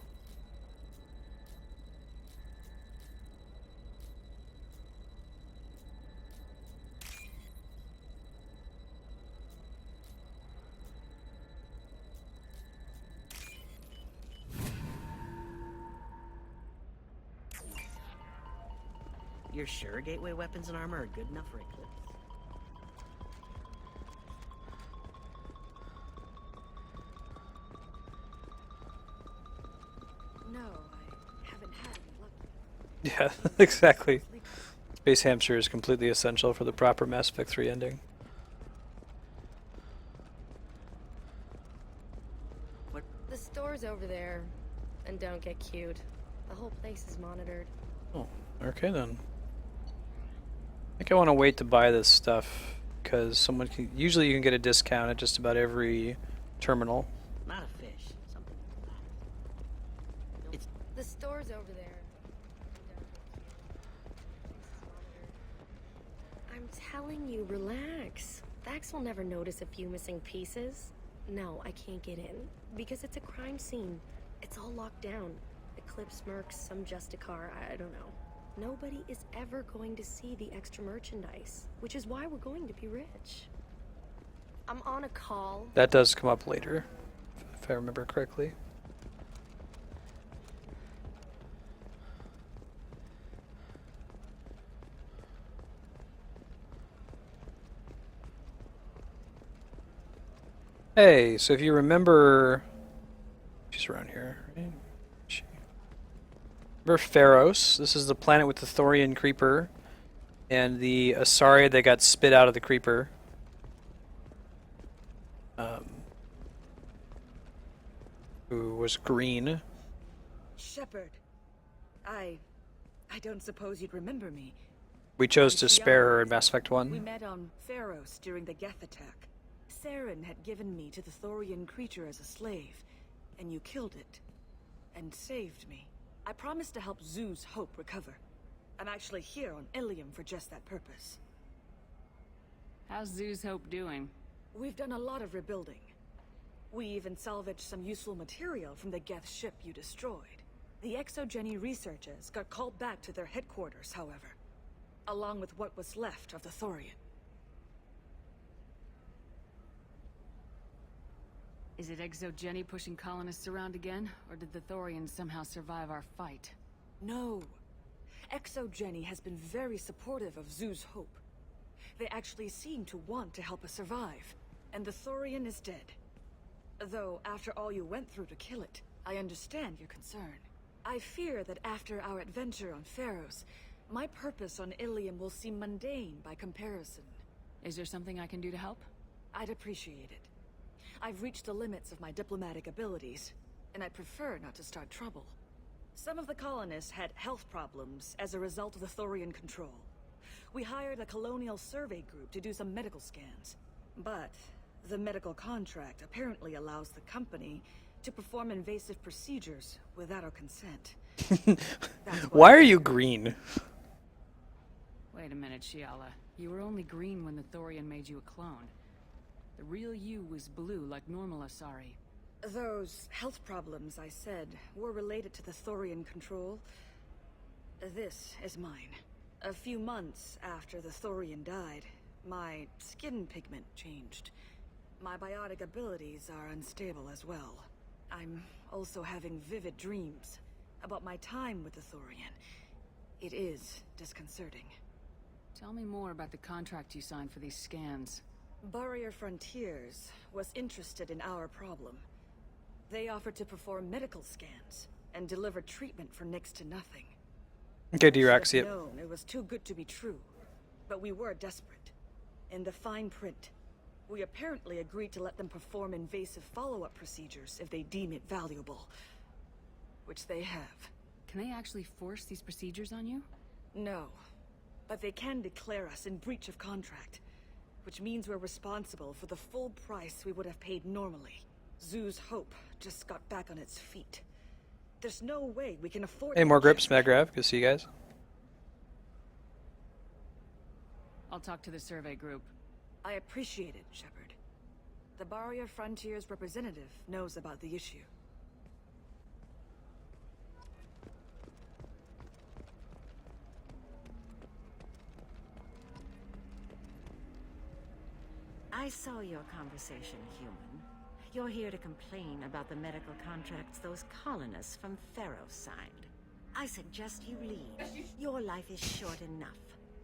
You're sure gateway weapons and armor are good enough for Eclipse? No, I haven't had any luck. Yeah, exactly. Space hamster is completely essential for the proper Mass Effect 3 ending. The store's over there. And don't get cute. The whole place is monitored. Oh, okay then. I think I want to wait to buy this stuff because someone can. Usually, you can get a discount at just about every terminal. Not a fish. Something like that. It's The store's over there. I'm telling you, relax. Vax will never notice a few missing pieces. No, I can't get in. Because it's a crime scene. It's all locked down. Eclipse mercs, some Justicar, I don't know. Nobody is ever going to see the extra merchandise, which is why we're going to be rich. I'm on a call. That does come up later, if I remember correctly. Hey, so if you remember, she's around here, right? Remember Pharos? This is the planet with the Thorian creeper and the Asari that got spit out of the creeper. Who was green. Shepard, I don't suppose you'd remember me. We chose to I'm spare her Liara. in Mass Effect 1. We met on Pharos during the Geth attack. Saren had given me to the Thorian creature as a slave, and you killed it. And saved me. I promised to help Zoo's Hope recover. I'm actually here on Illium for just that purpose. How's Zoo's Hope doing? We've done a lot of rebuilding. We even salvaged some useful material from the Geth ship you destroyed. The Exogeny researchers got called back to their headquarters, however, along with what was left of the Thorian. Is it Exogeny pushing colonists around again, or did the Thorians somehow survive our fight? No. Exogeny has been very supportive of Zoo's Hope. They actually seem to want to help us survive, and the Thorian is dead. Though, after all you went through to kill it, I understand your concern. I fear that after our adventure on Pharos, my purpose on Illium will seem mundane by comparison. Is there something I can do to help? I'd appreciate it. I've reached the limits of my diplomatic abilities, and I prefer not to start trouble. Some of the colonists had health problems as a result of the Thorian control. We hired a colonial survey group to do some medical scans. But the medical contract apparently allows the company to perform invasive procedures without our consent. Why are you green? Wait a minute, Shiala. You were only green when the Thorian made you a clone. The real you was blue like normal Asari. Those health problems I said were related to the Thorian control. This is mine. A few months after the Thorian died, my skin pigment changed. My biotic abilities are unstable as well. I'm also having vivid dreams about my time with the Thorian. It is disconcerting. Tell me more about the contract you signed for these scans. Barrier Frontiers was interested in our problem. They offered to perform medical scans and deliver treatment for next to nothing. Okay, Diraxia. Known it was too good to be true, but we were desperate. In the fine print, we apparently agreed to let them perform invasive follow-up procedures if they deem it valuable, which they have. Can they actually force these procedures on you? No, but they can declare us in breach of contract, which means we're responsible for the full price we would have paid normally. Zoo's Hope just got back on its feet. There's no way we can afford. Hey, more grips, Magrav. Good to see you guys. I'll talk to the survey group. I appreciate it, Shepard. The Barrier Frontiers representative knows about the issue. I saw your conversation, human. You're here to complain about the medical contracts those colonists from Theros signed. I suggest you leave. Your life is short enough.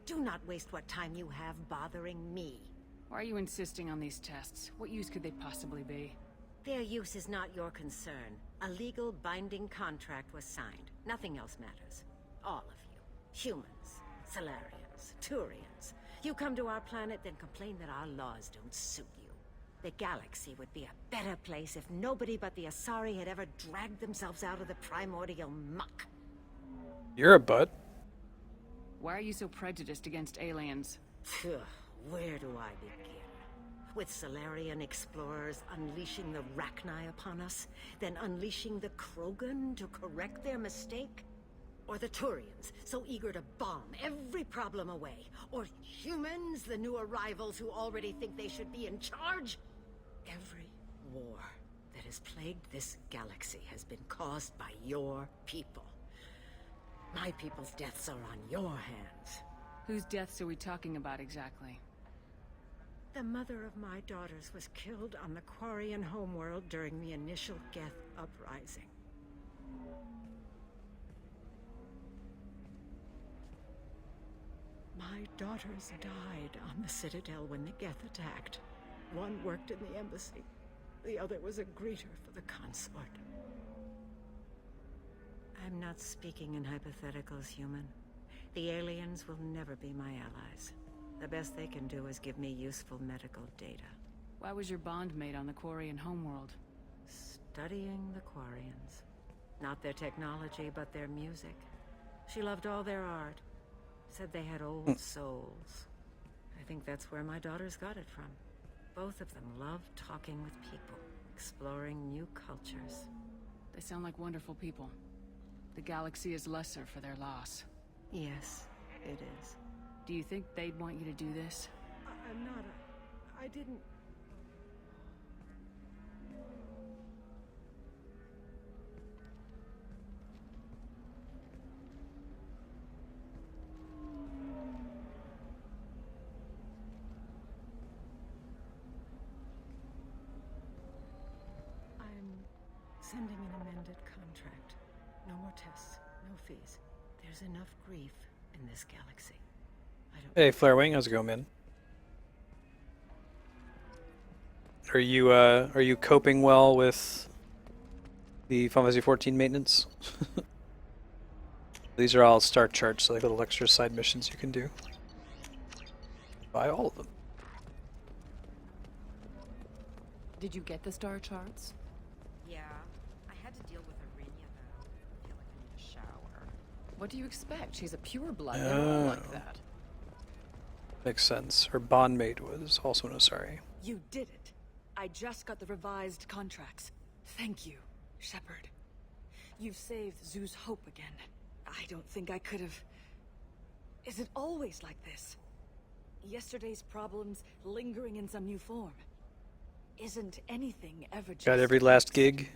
Do not waste what time you have bothering me. Why are you insisting on these tests? What use could they possibly be? Their use is not your concern. A legal binding contract was signed. Nothing else matters. All of you. Humans, Solarians, Turians. You come to our planet, then complain that our laws don't suit you. The galaxy would be a better place if nobody but the Asari had ever dragged themselves out of the primordial muck. You're a butt. Why are you so prejudiced against aliens? Phew, where do I begin? With Solarian explorers unleashing the Rachni upon us, then unleashing the Krogan to correct their mistake? Or the Turians, so eager to bomb every problem away? Or humans, the new arrivals who already think they should be in charge? Every war that has plagued this galaxy has been caused by your people. My people's deaths are on your hands. Whose deaths are we talking about exactly? The mother of my daughters was killed on the Quarian homeworld during the initial Geth uprising. My daughters died on the Citadel when the Geth attacked. One worked in the embassy. The other was a greeter for the consort. I'm not speaking in hypotheticals, human. The aliens will never be my allies. The best they can do is give me useful medical data. Why was your bond made on the Quarian homeworld? Studying the Quarians. Not their technology, but their music. She loved all their art. Said they had old souls. I think that's where my daughters got it from. Both of them love talking with people, exploring new cultures. They sound like wonderful people. The galaxy is lesser for their loss. Yes, it is. Do you think they'd want you to do this? I'm not I didn't... Sending an amended contract. No more tests, no fees. There's enough grief in this galaxy. Hey, Flarewing, how's it going, man? Are you coping well with the Final Fantasy 14 maintenance? These are all start charts, so like little extra side missions you can do. Buy all of them. Did you get the star charts? Yeah, I had to deal with Arinia though. I feel like I need a What do you expect? She's a pureblood. They're all like that. Makes sense. Her bondmate was also an Asari. You did it. I just got the revised contracts. Thank you, Shepard. You've saved Zoo's hope again. I don't think I could have... Is it always like this? Yesterday's problems lingering in some new form. Isn't anything ever just... Got every last gig.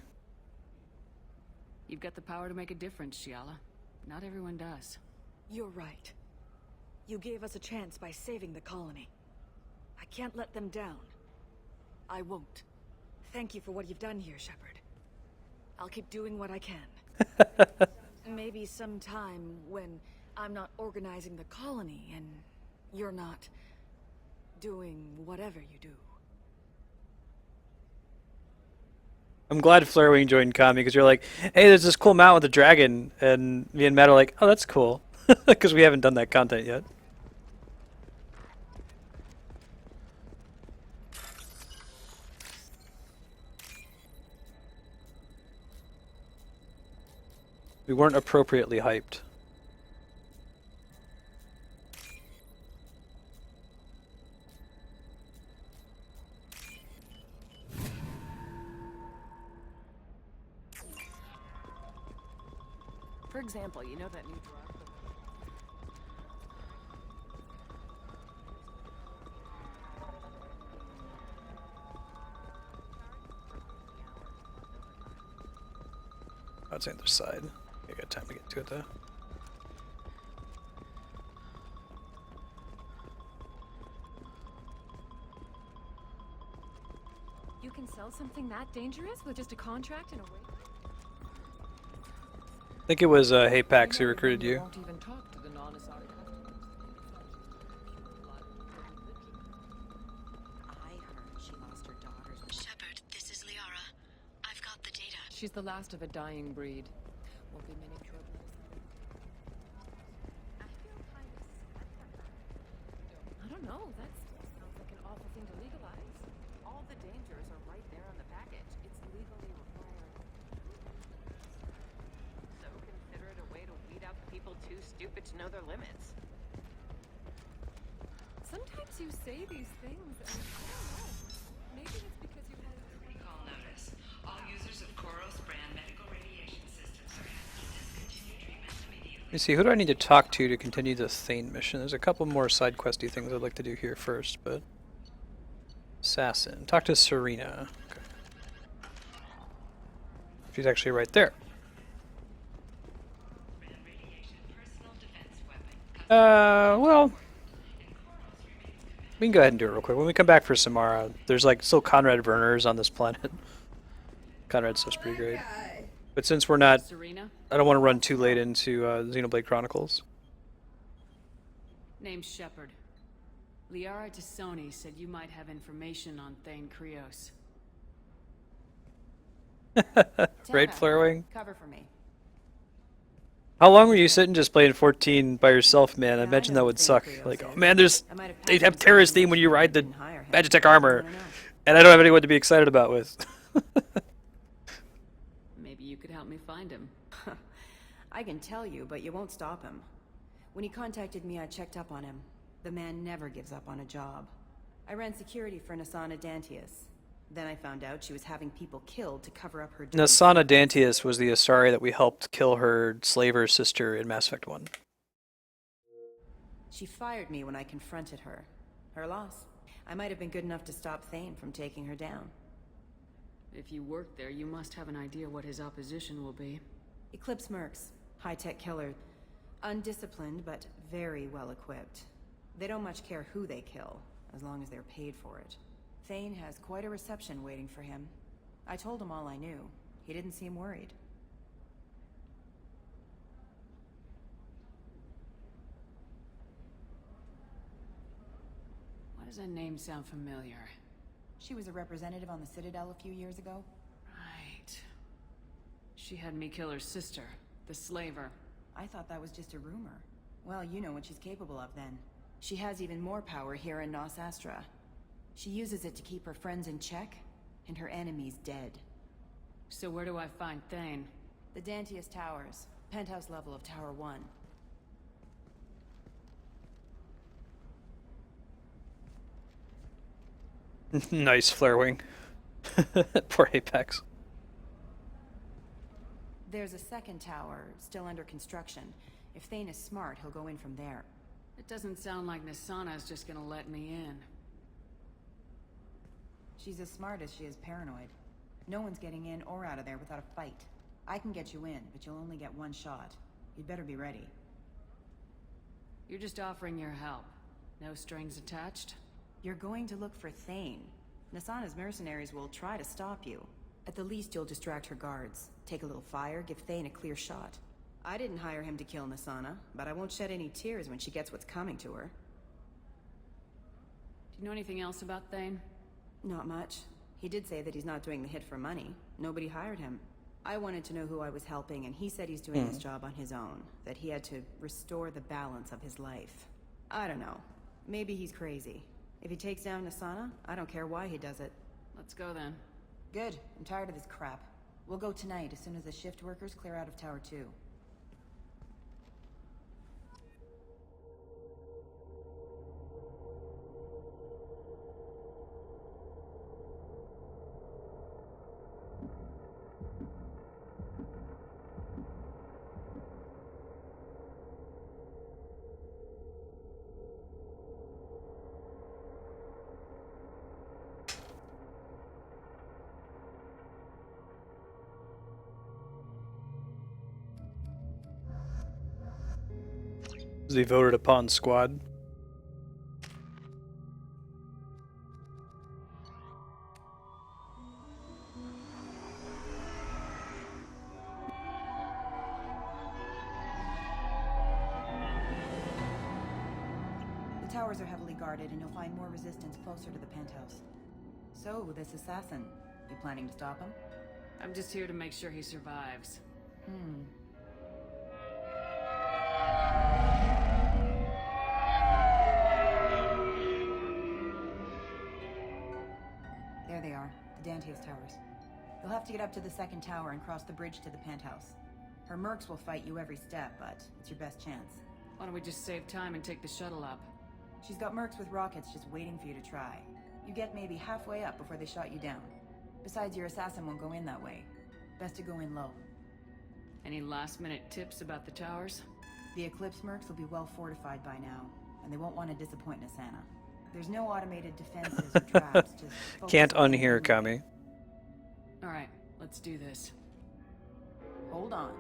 You've got the power to make a difference, Shiala. Not everyone does. You're right. You gave us a chance by saving the colony. I can't let them down. I won't. Thank you for what you've done here, Shepard. I'll keep doing what I can. Maybe sometime when I'm not organizing the colony and you're not doing whatever you do. I'm glad Flare joined Kami because you're like, hey, there's this cool mountain with a dragon, and me and Matt are like, oh, that's cool, because we haven't done that content yet. We weren't appropriately hyped. For example, you know that new drug? Oh, it's on the other side. I got time to get to it though. You can sell something that dangerous with just a contract and a wait? I think it was Hey Pax who recruited you. Won't even talk to the non-Asari customers. I heard she lost her daughters. Shepard, this is Liara. I've got the data. She's the last of a dying breed. Won't be many troubles. I don't know. That still sounds like an awful thing to legalize. All the dangers are right there on the package. It's legally required. So consider it a way to weed out the people too stupid to know their limits. Sometimes you say these things and I don't know. Maybe it's because you had a Recall notice. All users of Koros brand medical radiation systems are asked to discontinue treatment immediately. Let me see, who do I need to talk to continue the Thane mission? There's a couple more side questy things I'd like to do here first, but... Assassin. Talk to Serena. Okay. She's actually right there. Well... We can go ahead and do it real quick. When we come back for Samara, there's like still Conrad Burners on this planet. Conrad stuff's pretty great. But since we're not... Serena? I don't want to run too late into Xenoblade Chronicles. Name's Shepard. Liara Tassoni said you might have information on Thane Krios. Right, Flarewing? Cover for me. How long were you sitting just playing 14 by yourself, man? I imagine that would suck. Like, oh man, they'd have terrorist theme when you ride the Magitech armor, and I don't have anyone to be excited about with. Maybe you could help me find him. I can tell you, but you won't stop him. When he contacted me, I checked up on him. The man never gives up on a job. I ran security for Nasana Dantius. Then I found out she was having people killed to cover up her... Nasana Dantius was the Asari that we helped kill her slaver sister in Mass Effect 1. She fired me when I confronted her. Her loss. I might have been good enough to stop Thane from taking her down. If you work there, you must have an idea what his opposition will be. Eclipse mercs. High-tech killer. Undisciplined, but very well equipped. They don't much care who they kill, as long as they're paid for it. Thane has quite a reception waiting for him. I told him all I knew. He didn't seem worried. Why does that name sound familiar? She was a representative on the Citadel a few years ago. Right. She had me kill her sister, the slaver. I thought that was just a rumor. Well, you know what she's capable of then. She has even more power here in Nos Astra. She uses it to keep her friends in check, and her enemies dead. So where do I find Thane? The Dantius Towers. Penthouse level of Tower 1. Nice flare wing. Poor Apex. There's a second tower, still under construction. If Thane is smart, he'll go in from there. It doesn't sound like Nasana's just gonna let me in. She's as smart as she is paranoid. No one's getting in or out of there without a fight. I can get you in, but you'll only get one shot. You'd better be ready. You're just offering your help. No strings attached? You're going to look for Thane. Nasana's mercenaries will try to stop you. At the least, you'll distract her guards. Take a little fire, give Thane a clear shot. I didn't hire him to kill Nasana, but I won't shed any tears when she gets what's coming to her. Do you know anything else about Thane? Not much. He did say that he's not doing the hit for money. Nobody hired him. I wanted to know who I was helping, and he said he's doing this job on his own. That he had to restore the balance of his life. I don't know. Maybe he's crazy. If he takes down Nasana, I don't care why he does it. Let's go then. Good. I'm tired of this crap. We'll go tonight as soon as the shift workers clear out of Tower 2. The voted upon squad. The towers are heavily guarded, and you'll find more resistance closer to the penthouse. So, this assassin, you planning to stop him? I'm just here to make sure he survives. There they are, the Dante's towers. You'll have to get up to the second tower and cross the bridge to the penthouse. Her mercs will fight you every step, but it's your best chance. Why don't we just save time and take the shuttle up? She's got mercs with rockets just waiting for you to try. You get maybe halfway up before they shot you down. Besides, your assassin won't go in that way. Best to go in low. Any last-minute tips about the towers? The Eclipse mercs will be well fortified by now, and they won't want to disappoint Nasana. There's no automated defenses or traps, just Can't unhear Kami. Alright, let's do this. Hold on.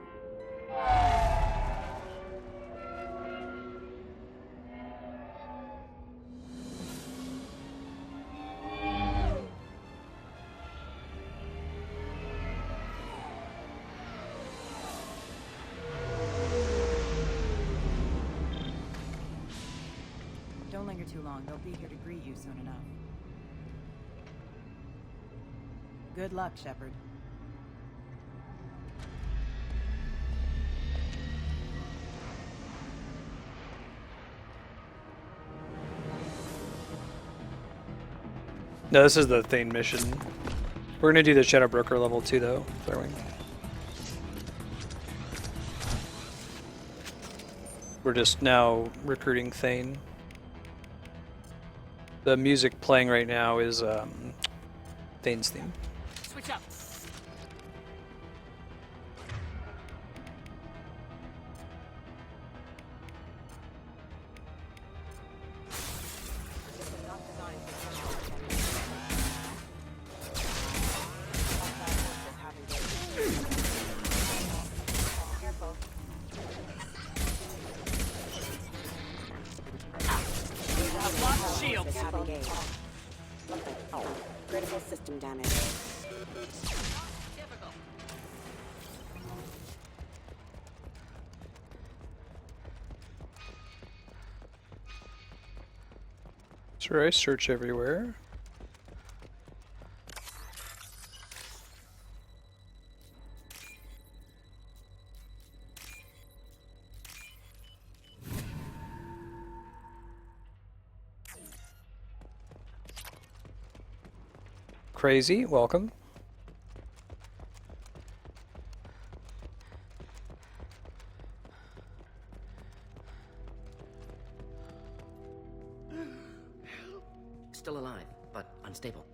Don't linger too long. They'll be here to greet you soon enough. Good luck, Shepard. No, this is the Thane mission. We're gonna do the Shadow Broker level 2 though, throwing. We're just now recruiting Thane. The music playing right now is Thane's theme. Switch up. Critical system damage. So I search everywhere. Crazy, welcome. Still alive, but unstable.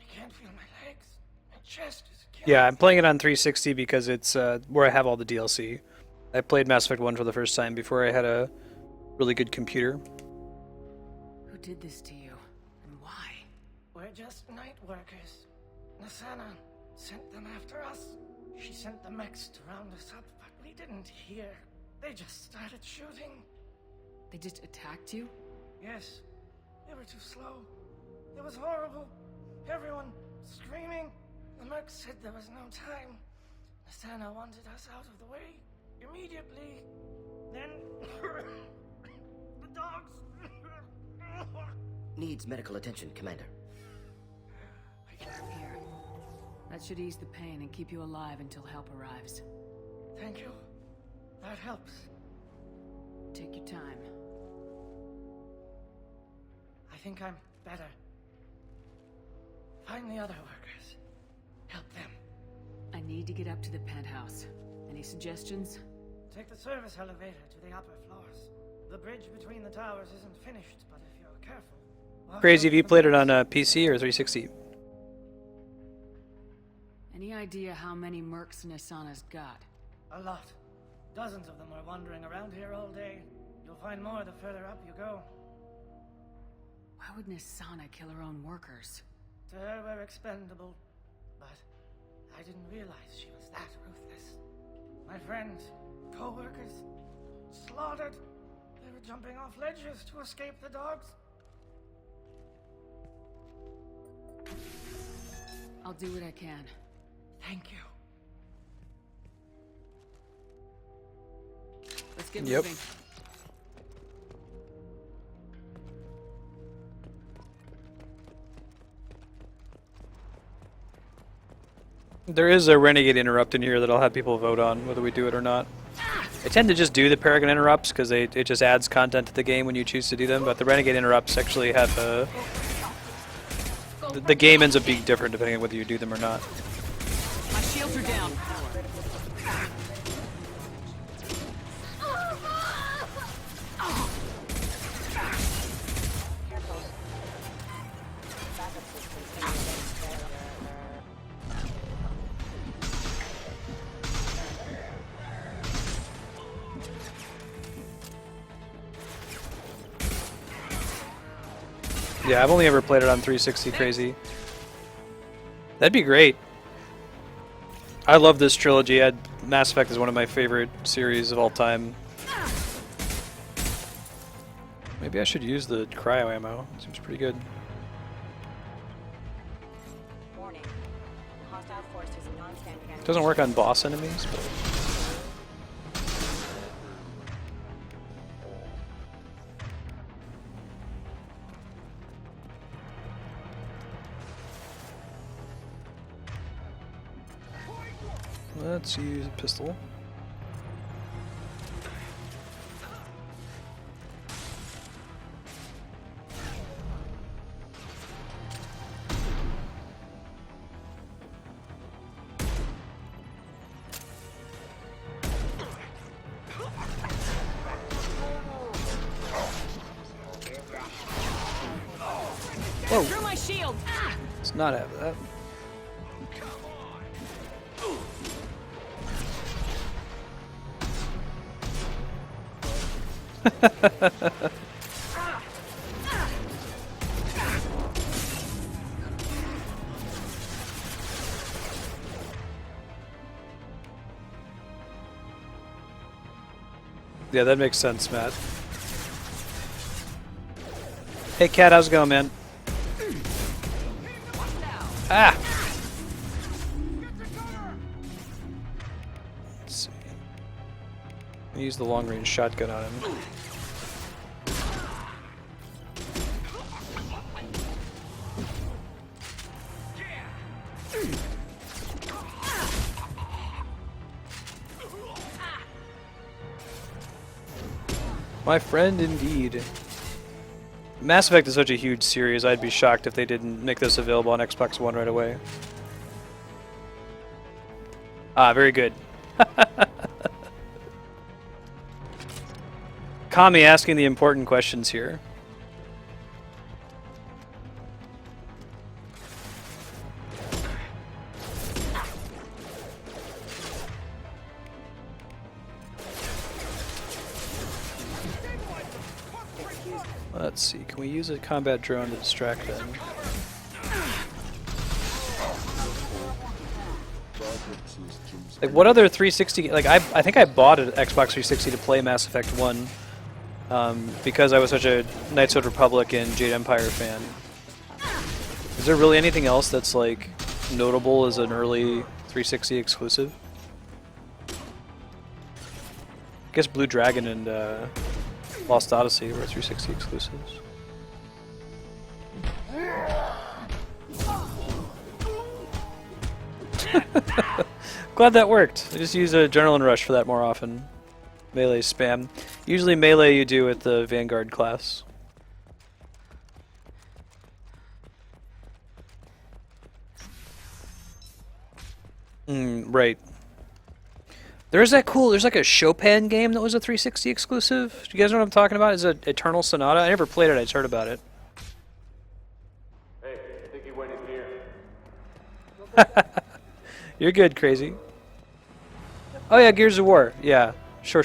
I can't feel my legs. My chest is Yeah, I'm playing it on 360 because it's where I have all the DLC. I played Mass Effect 1 for the first time before I had a really good computer. Who did this to you, and why? We're just night workers. Nasana sent them after us. She sent the mechs to round us up, but we didn't hear. They just started shooting. They just attacked you? Yes. They were too slow. It was horrible. Everyone screaming. The merc said there was no time. Nasana wanted us out of the way immediately. Then the dogs. Needs medical attention, Commander. Here. That should ease the pain and keep you alive until help arrives. Thank you. That helps. Take your time. I think I'm better. Find the other workers. Help them. I need to get up to the penthouse. Any suggestions? Take the service elevator to the upper floors. The bridge between the towers isn't finished, but if you're careful... Crazy, have you played it on a PC or 360? Any idea how many mercs Nasana's got? A lot. Dozens of them are wandering around here all day. You'll find more the further up you go. Why would Nasana kill her own workers? To her, we're expendable. But I didn't realize she was that ruthless. My friends, co-workers, slaughtered. They were jumping off ledges to escape the dogs. I'll do what I can. Thank you. Let's get moving. There is a Renegade Interrupt in here that I'll have people vote on, whether we do it or not. I tend to just do the Paragon Interrupts because it just adds content to the game when you choose to do them, but the Renegade Interrupts actually have a... The game ends up being different depending on whether you do them or not. My shields are down. Yeah, I've only ever played it on 360, Crazy. That'd be great. I love this trilogy. Mass Effect is one of my favorite series of all time. Maybe I should use the cryo ammo. It seems pretty good. Warning. Hostile forces non-standard It doesn't work on boss enemies, but... Let's use a pistol. Whoa! Through my shield. Let's not have that. Yeah, that makes sense, Matt. Hey, Cat, how's it going, man? Ah! Let's see. Use the long-range shotgun on him. My friend, indeed. Mass Effect is such a huge series, I'd be shocked if they didn't make this available on Xbox One right away. Ah, very good. Kami asking the important questions here. Let's see, can we use a combat drone to distract them? Like, what other 360... Like, I think I bought an Xbox 360 to play Mass Effect 1 because I was such a Knights of the Republic and Jade Empire fan. Is there really anything else that's, like, notable as an early 360 exclusive? I guess Blue Dragon and Lost Odyssey were 360 exclusives. Glad that worked. I just use a Adrenaline Rush for that more often. Melee spam. Usually melee you do with the Vanguard class. Right. There's like a Chopin game that was a 360 exclusive. Do you guys know what I'm talking about? It's an Eternal Sonata. I never played it, I just heard about it. Hey, I think he went in here. You're good, Crazy. Oh yeah, Gears of War. Yeah, sure.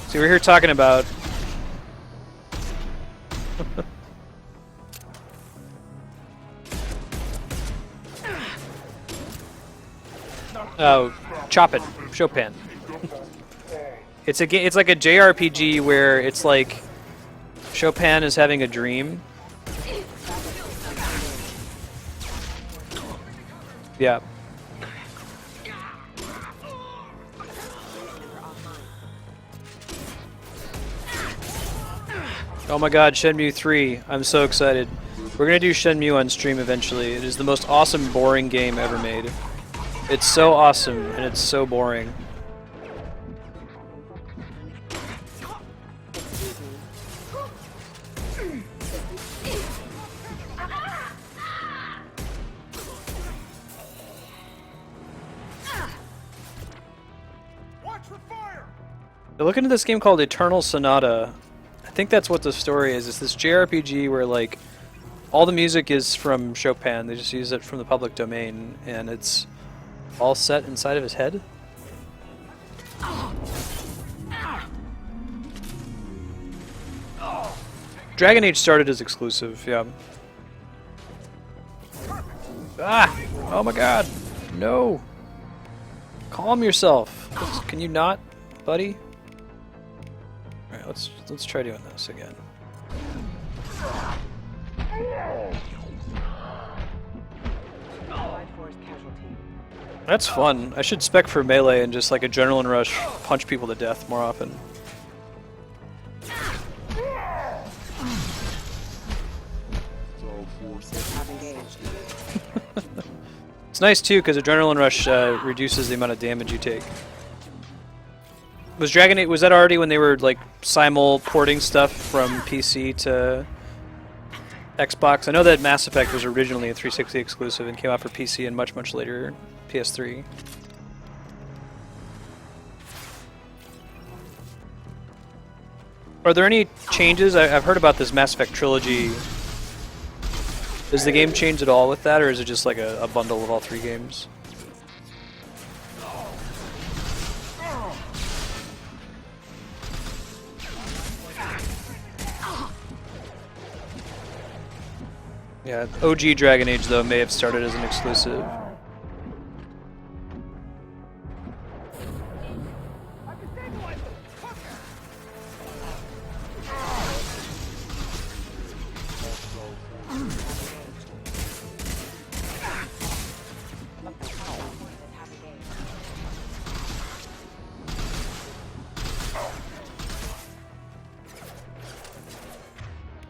See, we're here talking about... Oh, Chopin, Chopin. It's like a JRPG where it's like Chopin is having a dream. Yeah. Oh my god, Shenmue 3. I'm so excited. We're gonna do Shenmue on stream eventually. It is the most awesome, boring game ever made. It's so awesome, and it's so boring. I look into this game called Eternal Sonata. I think that's what the story is. It's this JRPG where, like, all the music is from Chopin. They just use it from the public domain, and it's all set inside of his head. Dragon Age started as exclusive, yeah. Ah! Oh my god! No! Calm yourself! Can you not, buddy? Alright, let's try doing this again. That's fun. I should spec for melee and just like Adrenaline Rush punch people to death more often. It's nice too because Adrenaline Rush reduces the amount of damage you take. Was Dragon Age, was that already when they were like simul porting stuff from PC to Xbox? I know that Mass Effect was originally a 360 exclusive and came out for PC and much later PS3. Are there any changes? I've heard about this Mass Effect trilogy. Does the game change at all with that, or is it just like a bundle of all three games? Yeah, OG Dragon Age, though, may have started as an exclusive.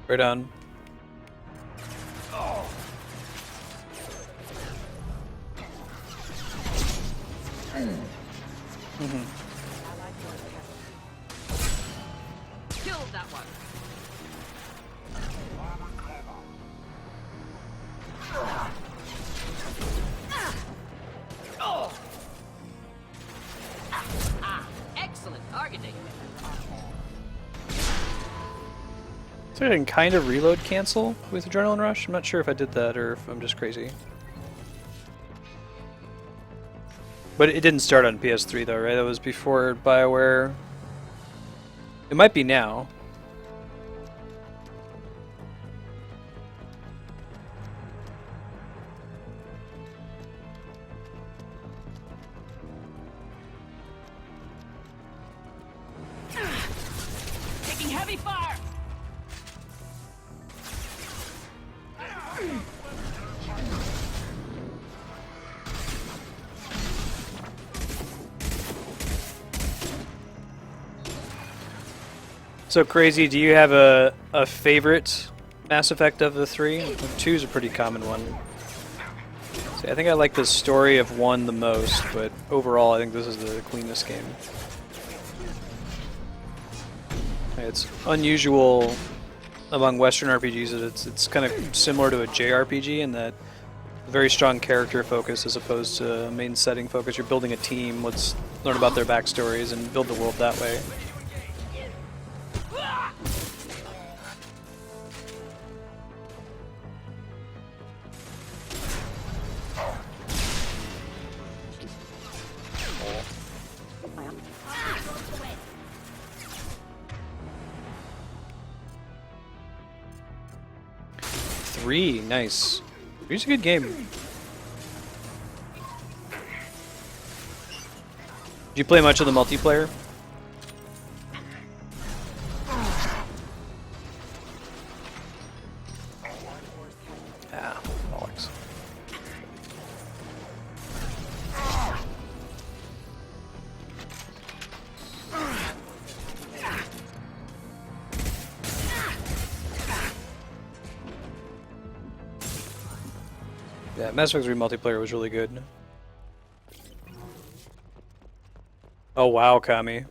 Right on. Kill that one. Excellent targeting. So I can kind of reload cancel with Adrenaline Rush? I'm not sure if I did that or if I'm just crazy. But it didn't start on PS3 though, right? That was before BioWare It might be now. Taking heavy fire! So Crazy, do you have a favorite Mass Effect of the three? 2 is a pretty common one. See, I think I like the story of 1 the most, but overall I think this is the cleanest game. It's unusual among Western RPGs that it's kind of similar to a JRPG in that very strong character focus as opposed to a main setting focus. You're building a team, let's learn about their backstories and build the world that way. Nice. Three's a good game. Did you play much of the multiplayer? Ah, bollocks. Yeah, Mass Effect 3 multiplayer was really good. Oh wow, Kami.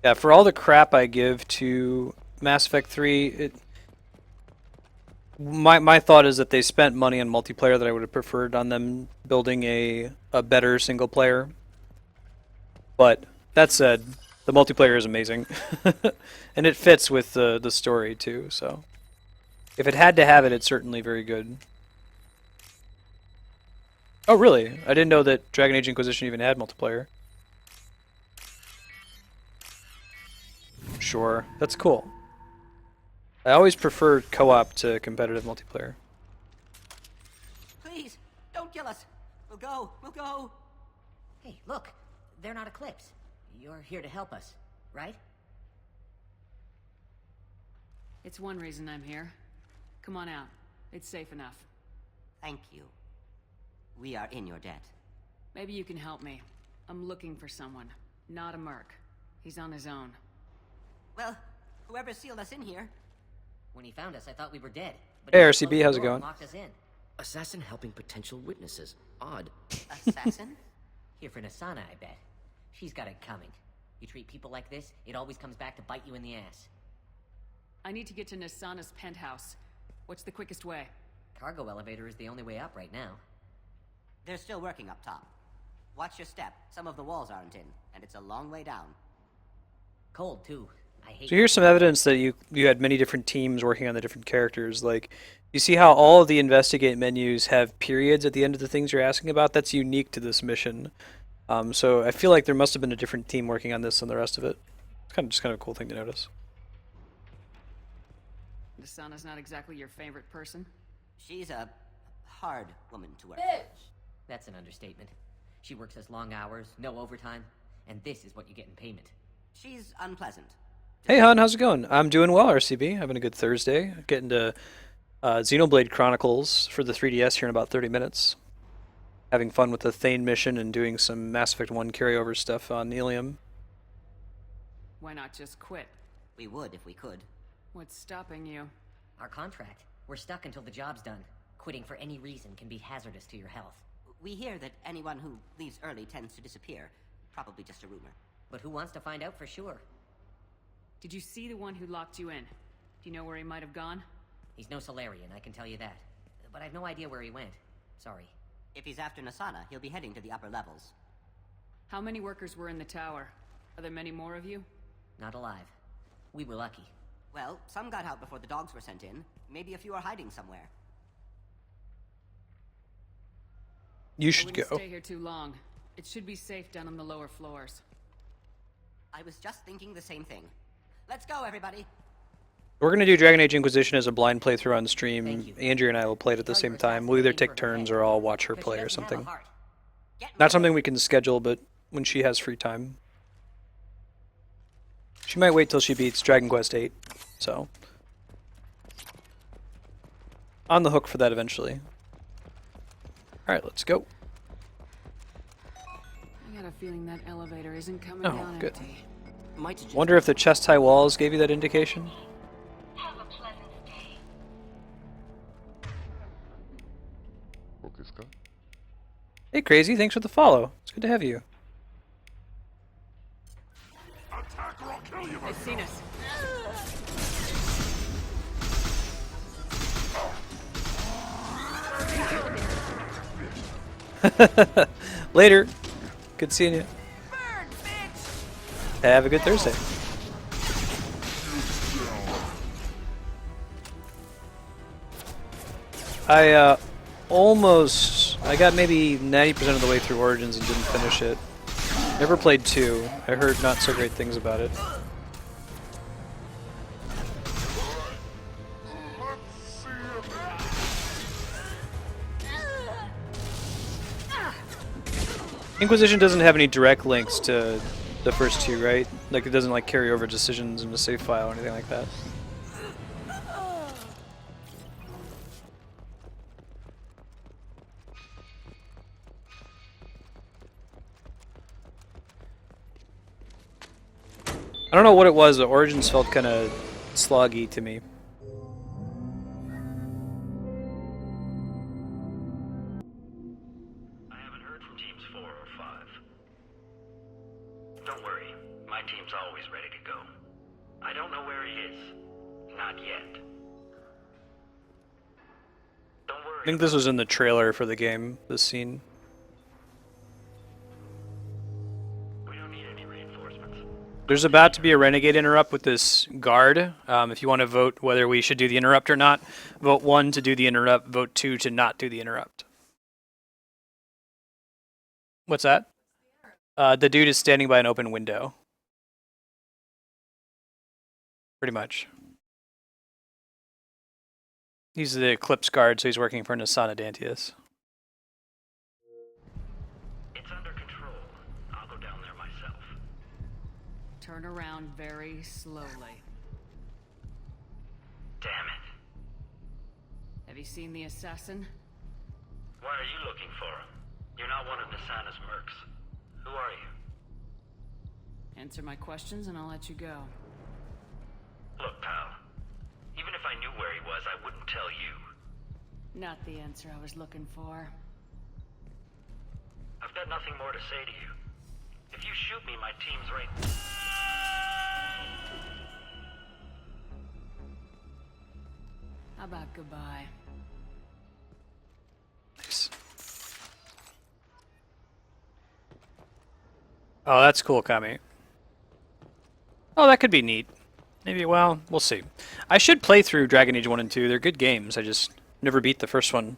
Yeah, for all the crap I give to Mass Effect 3, my thought is that they spent money on multiplayer that I would have preferred on them building a better single player. But that said, the multiplayer is amazing. And it fits with the story too, so if it had to have it, it's certainly very good. Oh really? I didn't know that Dragon Age Inquisition even had multiplayer. Sure, that's cool. I always preferred co-op to competitive multiplayer. Please, don't kill us. We'll go. Hey, look, they're not Eclipse. You're here to help us, right? It's one reason I'm here. Come on out. It's safe enough. Thank you. We are in your debt. Maybe you can help me. I'm looking for someone, not a merc. He's on his own. Well, whoever sealed us in here. When he found us, I thought we were dead. But Hey he RCB, closed the how's it door and going? locked us in. Assassin helping potential witnesses. Odd. Assassin? Here for Nasana, I bet. She's got it coming. You treat people like this, it always comes back to bite you in the ass. I need to get to Nasana's penthouse. What's the quickest way? Cargo elevator is the only way up right now. They're still working up top. Watch your step. Some of the walls aren't in, and it's a long way down. Cold, too. I hate So here's some evidence that you had many different teams working on the different characters. Like, you see how all of the investigate menus have periods at the end of the things you're asking about? That's unique to this mission. So I feel like there must have been a different team working on this than the rest of it. It's just kind of a cool thing to notice. Nasana's not exactly your favorite person? She's a hard woman to work. That's an understatement. She works us long hours, no overtime, and this is what you get in payment. She's unpleasant. Hey hon, how's it going? I'm doing well, RCB. Having a good Thursday. Getting to Xenoblade Chronicles for the 3DS here in about 30 minutes. Having fun with the Thane mission and doing some Mass Effect 1 carryover stuff on Illium. Why not just quit? We would if we could. What's stopping you? Our contract. We're stuck until the job's done. Quitting for any reason can be hazardous to your health. We hear that anyone who leaves early tends to disappear. Probably just a rumor. But who wants to find out for sure? Did you see the one who locked you in? Do you know where he might have gone? He's no Solarian, I can tell you that. But I've no idea where he went. Sorry. If he's after Nasana, he'll be heading to the upper levels. How many workers were in the tower? Are there many more of you? Not alive. We were lucky. Well, some got out before the dogs were sent in. Maybe a few are hiding somewhere. You should I wouldn't go. Stay here too long. It should be safe down on the lower floors. I was just thinking the same thing. Let's go, everybody. We're going to do Dragon Age Inquisition as a blind playthrough on stream. Andrea and I will play it at the same time. We'll either take turns or I'll watch her play or something. Not something we can schedule, but when she has free time. She might wait till she beats Dragon Quest VIII, so... on the hook for that eventually. Alright, let's go. I got a feeling that elevator isn't coming Oh, down good. empty. Wonder if the chest-high walls gave you that indication? Hey, Crazy, thanks for the follow. It's good to have you. They've seen us. Later. Good seeing you. Have a good Thursday. I got maybe 90% of the way through Origins and didn't finish it. Never played 2. I heard not so great things about it. Inquisition doesn't have any direct links to the first 2, right? Like, it doesn't like carry over decisions in a save file or anything like that. I don't know what it was, but Origins felt kind of sloggy to me. I haven't heard from teams 4 or 5. Don't worry, my team's always ready to go. I don't know where he is. Not yet. Don't worry. I think this was in the trailer for the game, this scene. There's about to be a Renegade interrupt with this guard. If you want to vote whether we should do the interrupt or not, vote 1 to do the interrupt, vote 2 to not do the interrupt. What's that? The dude is standing by an open window. Pretty much. He's the Eclipse guard, so he's working for Nasana Dantius. Turn around very slowly. Damn it. Have you seen the assassin? Why are you looking for him? You're not one of Nasana's mercs. Who are you? Answer my questions and I'll let you go. Look, pal. Even if I knew where he was, I wouldn't tell you. Not the answer I was looking for. I've got nothing more to say to you. If you shoot me, my team's right... How about goodbye? Nice. Oh, that's cool, Kami. Oh, that could be neat. Maybe, well, we'll see. I should play through Dragon Age 1 and 2. They're good games. I just never beat the first one.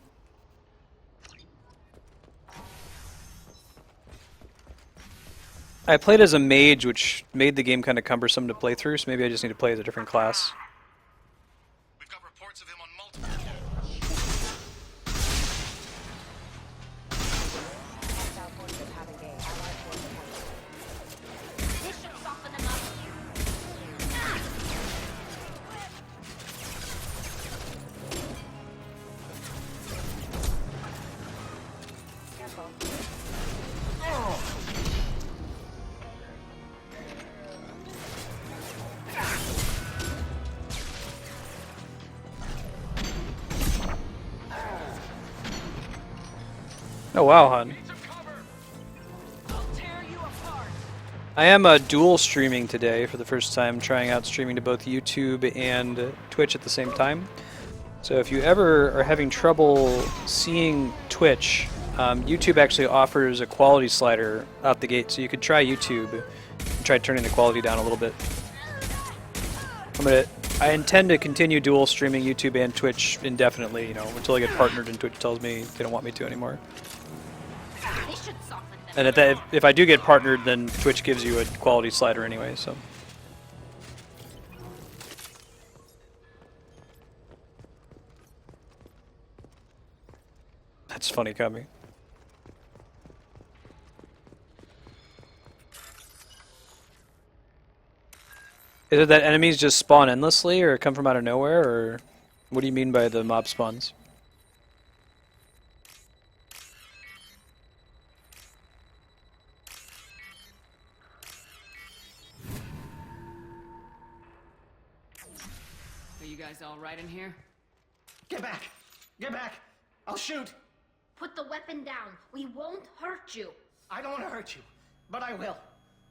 I played as a mage, which made the game kind of cumbersome to play through, so maybe I just need to play as a different class. Oh wow, hon. I am dual streaming today for the first time, trying out streaming to both YouTube and Twitch at the same time. So if you ever are having trouble seeing Twitch, YouTube actually offers a quality slider out the gate, so you could try YouTube and try turning the quality down a little bit. I intend to continue dual streaming YouTube and Twitch indefinitely, you know, until I get partnered and Twitch tells me they don't want me to anymore. This should soften them. And if I do get partnered, then Twitch gives you a quality slider anyway, so. That's funny, Kami. Is it that enemies just spawn endlessly, or come from out of nowhere, or what do you mean by the mob spawns? Are you guys all right in here? Get back! Get back! I'll shoot! Put the weapon down. We won't hurt you. I don't want to hurt you, but I will.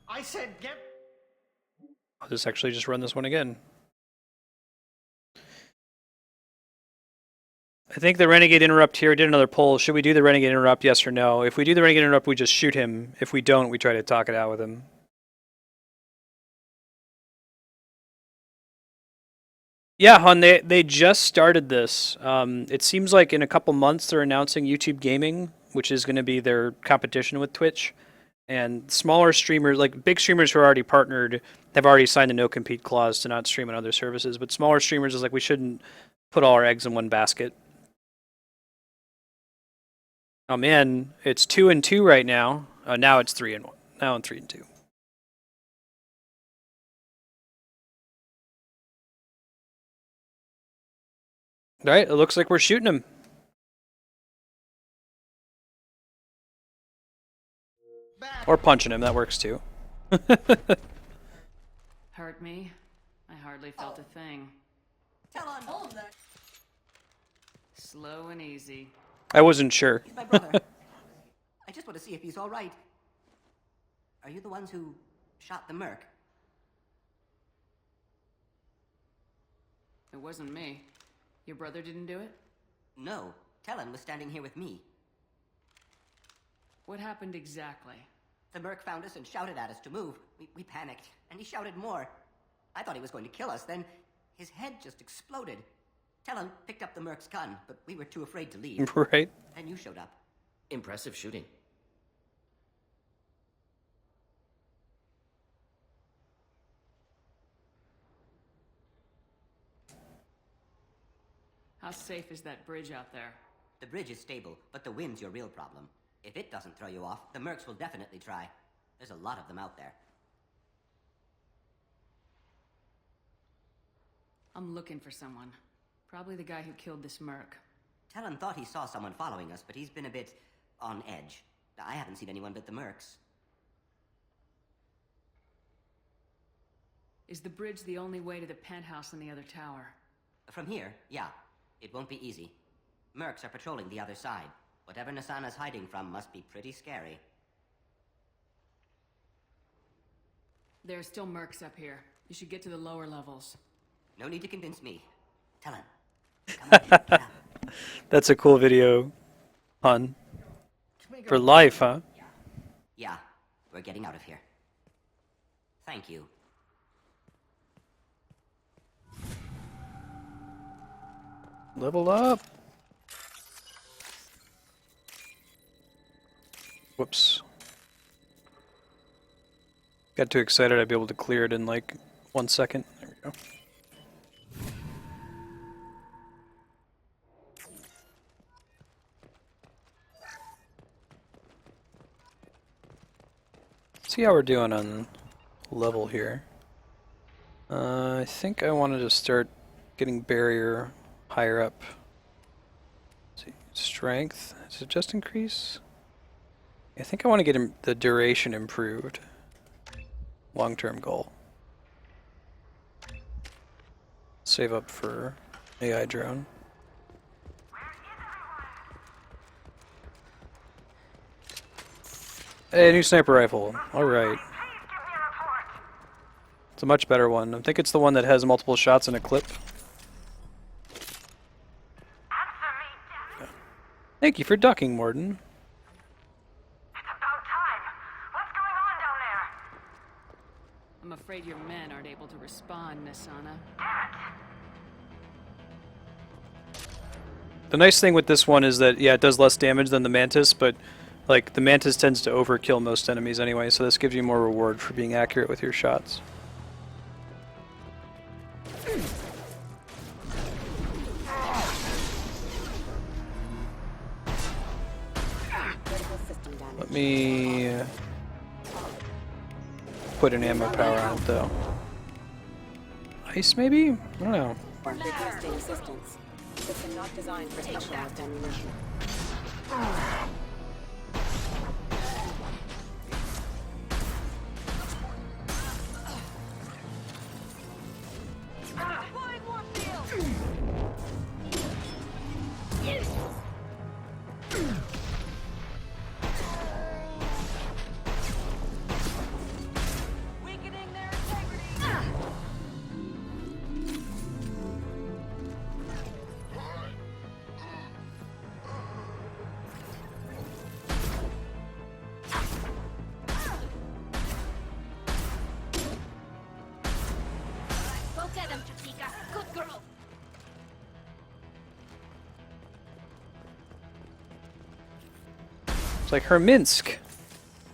I said get... I'll just actually just run this one again. I think the Renegade Interrupt here did another poll. Should we do the Renegade Interrupt, yes or no? If we do the Renegade Interrupt, we just shoot him. If we don't, we try to talk it out with him. Yeah, Hun, they just started this. It seems like in a couple months they're announcing YouTube Gaming, which is going to be their competition with Twitch. And smaller streamers, like big streamers who are already partnered, have already signed a no-compete clause to not stream on other services. But smaller streamers is like, we shouldn't put all our eggs in one basket. Oh man, it's 2-2 right now. Now it's 3-1. Now I'm 3-2. All right, it looks like we're shooting him. Or punching him, that works too. Hurt me? I hardly felt a thing. Tell on hold that. Slow and easy. I wasn't sure. He's my brother. I just want to see if he's all right. Are you the ones who shot the merc? It wasn't me. Your brother didn't do it? No. Talon was standing here with me. What happened exactly? The merc found us and shouted at us to move. We panicked, and he shouted more. I thought he was going to kill us, then his head just exploded. Talon picked up the merc's gun, but we were too afraid to leave. Right. And you showed up. Impressive shooting. How safe is that bridge out there? The bridge is stable, but the wind's your real problem. If it doesn't throw you off, the mercs will definitely try. There's a lot of them out there. I'm looking for someone. Probably the guy who killed this merc. Talon thought he saw someone following us, but he's been a bit on edge. I haven't seen anyone but the mercs. Is the bridge the only way to the penthouse and the other tower? From here, yeah. It won't be easy. Mercs are patrolling the other side. Whatever Nasana's hiding from must be pretty scary. There are still mercs up here. You should get to the lower levels. No need to convince me. Talon. Come on, That's a cool video, Hun. For life, huh? Yeah, we're getting out of here. Thank you. Level up. Whoops. Got too excited I'd be able to clear it in like 1 second. There we go. See how we're doing on level here. I think I wanted to start getting barrier higher up. Let's see, strength. Does it just increase? I think I want to get the duration improved. Long-term goal. Save up for AI drone. Hey, new sniper rifle. Alright. It's a much better one. I think it's the one that has multiple shots in a clip. Thank you for ducking, Morden. I'm afraid your men aren't able to respond, Nasana. The nice thing with this one is that, yeah, it does less damage than the Mantis, but Like, the Mantis tends to overkill most enemies anyway, so this gives you more reward for being accurate with your shots. Let me put an ammo power on it, though. Ice, maybe? I don't know. Requesting assistance. System not designed for specialized ammunition. Like her Minsk.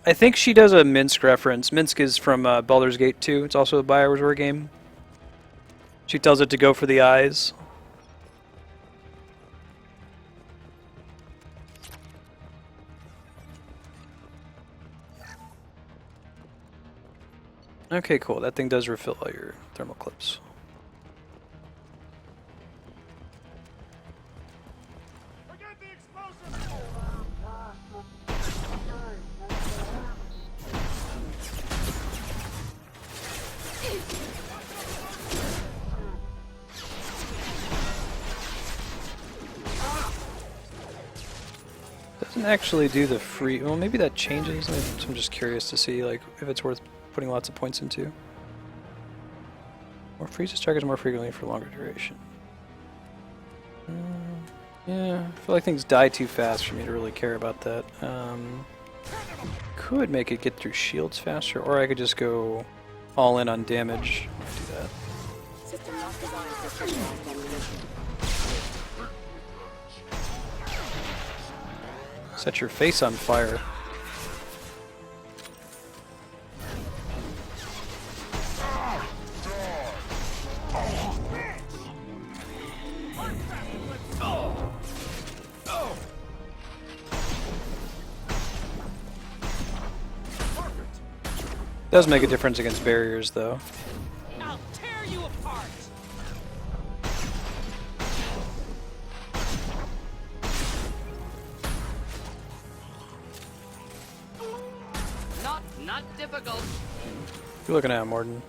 I think she does a Minsk reference. Minsk is from Baldur's Gate 2. It's also a BioWare game. She tells it to go for the eyes. Okay, cool. That thing does refill all your thermal clips. Doesn't actually do the free. Well, maybe that changes. I'm just curious to see like if it's worth putting lots of points into. More freezes targets more frequently for longer duration. Yeah, I feel like things die too fast for me to really care about that. Could make it get through shields faster, or I could just go all in on damage. Do that. System not designed for specialized ammunition. Set your face on fire. Does make a difference against barriers, though. I'll tear you apart. Not difficult. You're looking at him, Morden.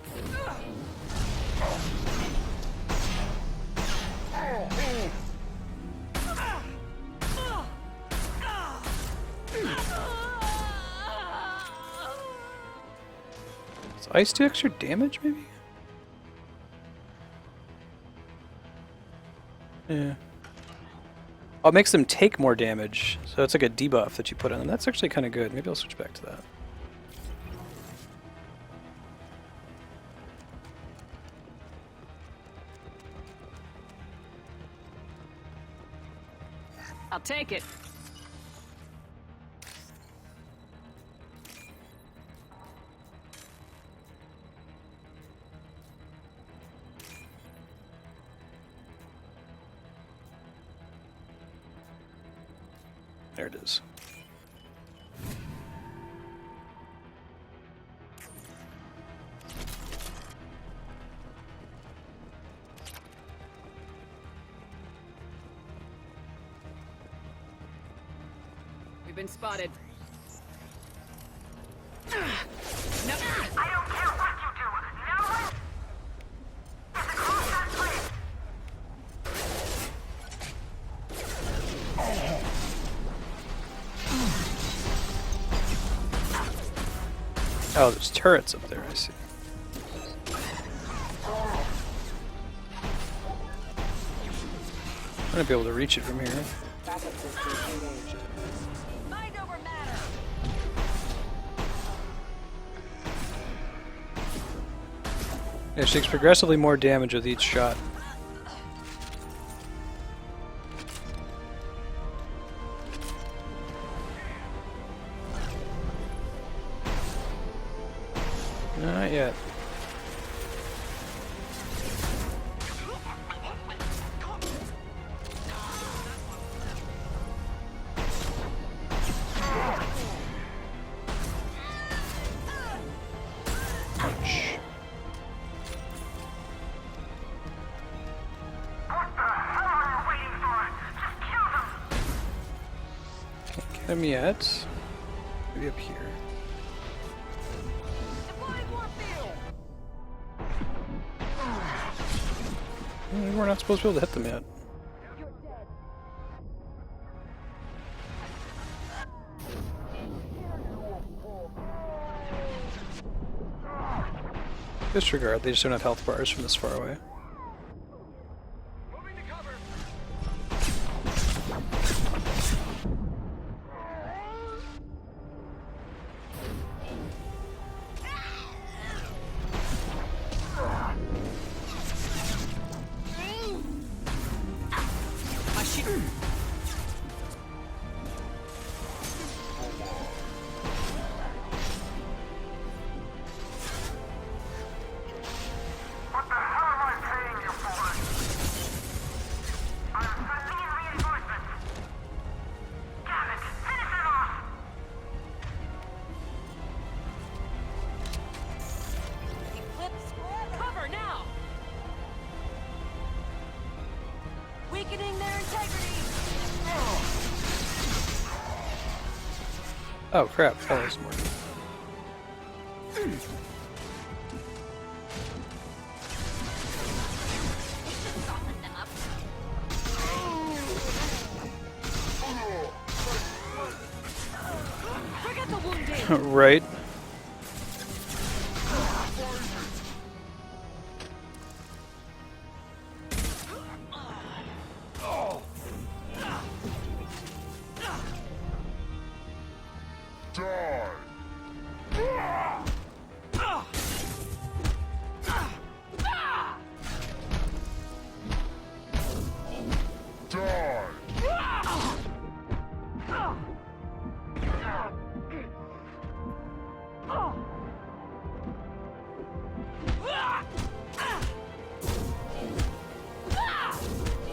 Does ice do extra damage, maybe? Yeah. Oh, it makes them take more damage, so it's like a debuff that you put on them. That's actually kind of good. Maybe I'll switch back to that. I'll take it. There it is. We've been spotted. No. I don't care what you do. No one. It's a close place. Oh, there's turrets up there, I see. I'm gonna be able to reach it from here. Mind over matter. Yeah, she takes progressively more damage with each shot. him yet. Maybe up here. We're not supposed to be able to hit them yet. Disregard, they just don't have health bars from this far away. Oh crap, that was more. Right.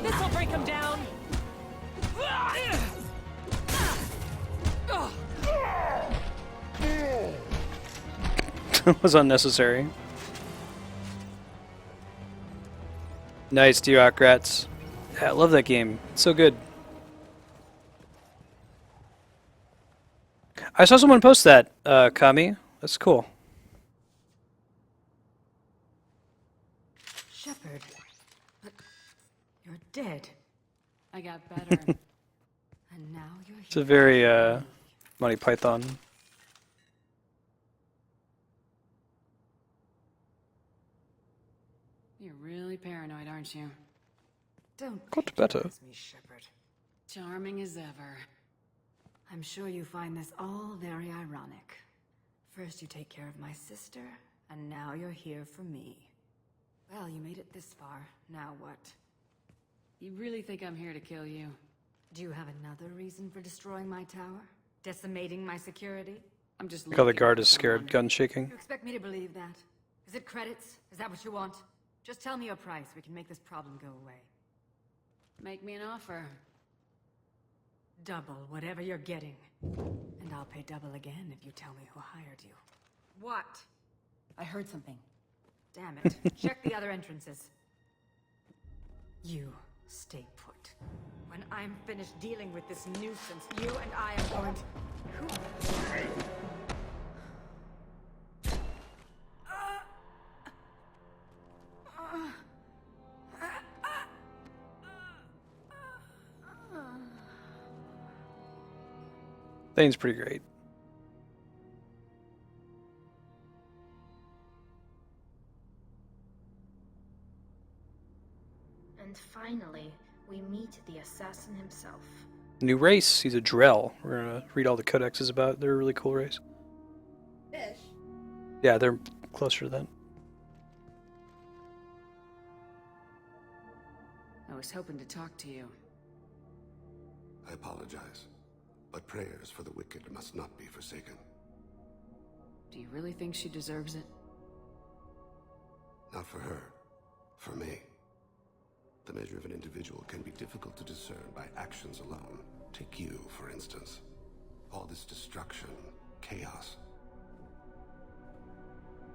This'll break him down. That was unnecessary. Nice, Bureaucrats. Yeah, I love that game. It's so good. I saw someone post that, Kami. That's cool. Shepard, but you're dead. I got better. And now you're It's a very, Monty Python. You're really paranoid, aren't you? Don't Got better. patronize me, Shepard. Charming as ever. I'm sure you find this all very ironic. First you take care of my sister, and now you're here for me. Well, you made it this far. Now what? You really think I'm here to kill you? Do you have another reason for destroying my tower? Decimating my security? I'm just Look how the looking guard for is scared, someone. gun shaking. You expect me to believe that? Is it credits? Is that what you want? Just tell me your price. We can make this problem go away. Make me an offer. Double whatever you're getting. And I'll pay double again if you tell me who hired you. What? I heard something. Damn it. Check the other entrances. You stay put. When I'm finished dealing with this nuisance, you and I am going to... Thane's pretty great. And finally, we meet the assassin himself. New race. He's a Drell. We're gonna read all the codexes about it. They're a really cool race. Fish? Yeah, they're closer to that. I was hoping to talk to you. I apologize, but prayers for the wicked must not be forsaken. Do you really think she deserves it? Not for her, for me. The measure of an individual can be difficult to discern by actions alone. Take you, for instance. All this destruction, chaos.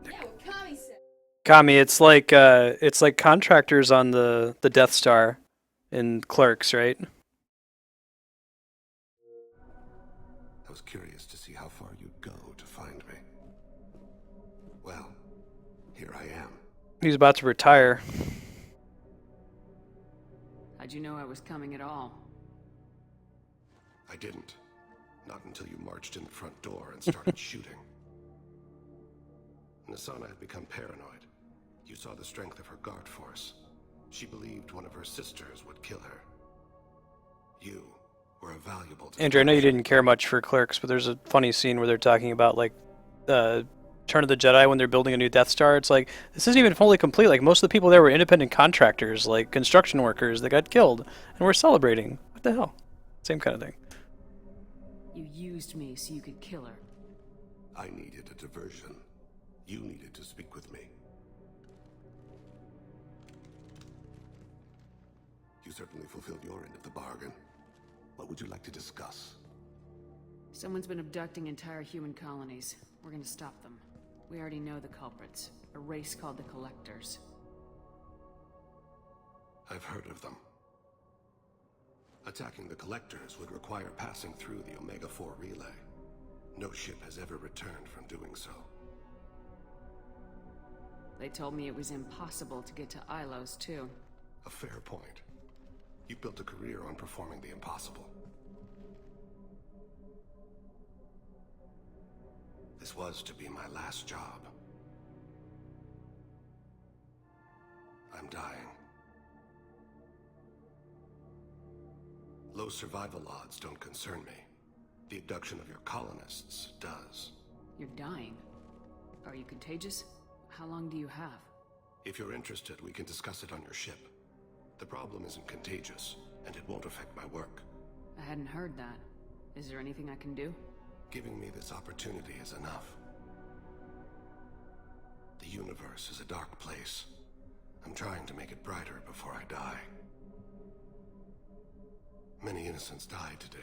Yeah, what Kami said. Kami, it's like contractors on the Death Star in Clerks, right? He's about to retire. How'd you know I was coming at all? I didn't. Not until you marched in the front door and started shooting. Nasana had become paranoid. You saw the strength of her guard force. She believed one of her sisters would kill her. You were a valuable to Andrew, I know you didn't care much for Clerks, but there's a funny scene where they're talking about, like, Turn of the Jedi when they're building a new Death Star. It's like, this isn't even fully complete. Like, most of the people there were independent contractors, like construction workers that got killed, and we're celebrating. What the hell? Same kind of thing. You used me so you could kill her. I needed a diversion. You needed to speak with me. You certainly fulfilled your end of the bargain. What would you like to discuss? Someone's been abducting entire human colonies. We're gonna stop them. We already know the culprits. A race called the Collectors. I've heard of them. Attacking the Collectors would require passing through the Omega-4 relay. No ship has ever returned from doing so. They told me it was impossible to get to Ilos, too. A fair point. You built a career on performing the impossible. This was to be my last job. I'm dying. Low survival odds don't concern me. The abduction of your colonists does. You're dying. Are you contagious? How long do you have? If you're interested, we can discuss it on your ship. The problem isn't contagious, and it won't affect my work. I hadn't heard that. Is there anything I can do? Giving me this opportunity is enough. The universe is a dark place. I'm trying to make it brighter before I die. Many innocents died today.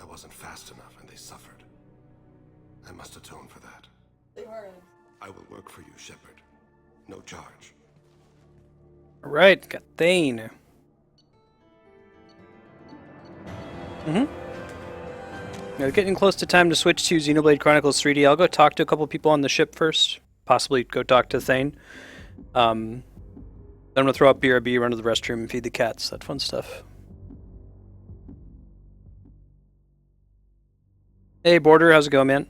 I wasn't fast enough and they suffered. I must atone for that. I will work for you, Shepard. No charge. Alright, got Thane. Now, getting close to time to switch to Xenoblade Chronicles 3D. I'll go talk to a couple people on the ship first. Possibly go talk to Thane. Then I'm going to throw up BRB, run to the restroom, and feed the cats. That fun stuff. Hey, Border, how's it going, man?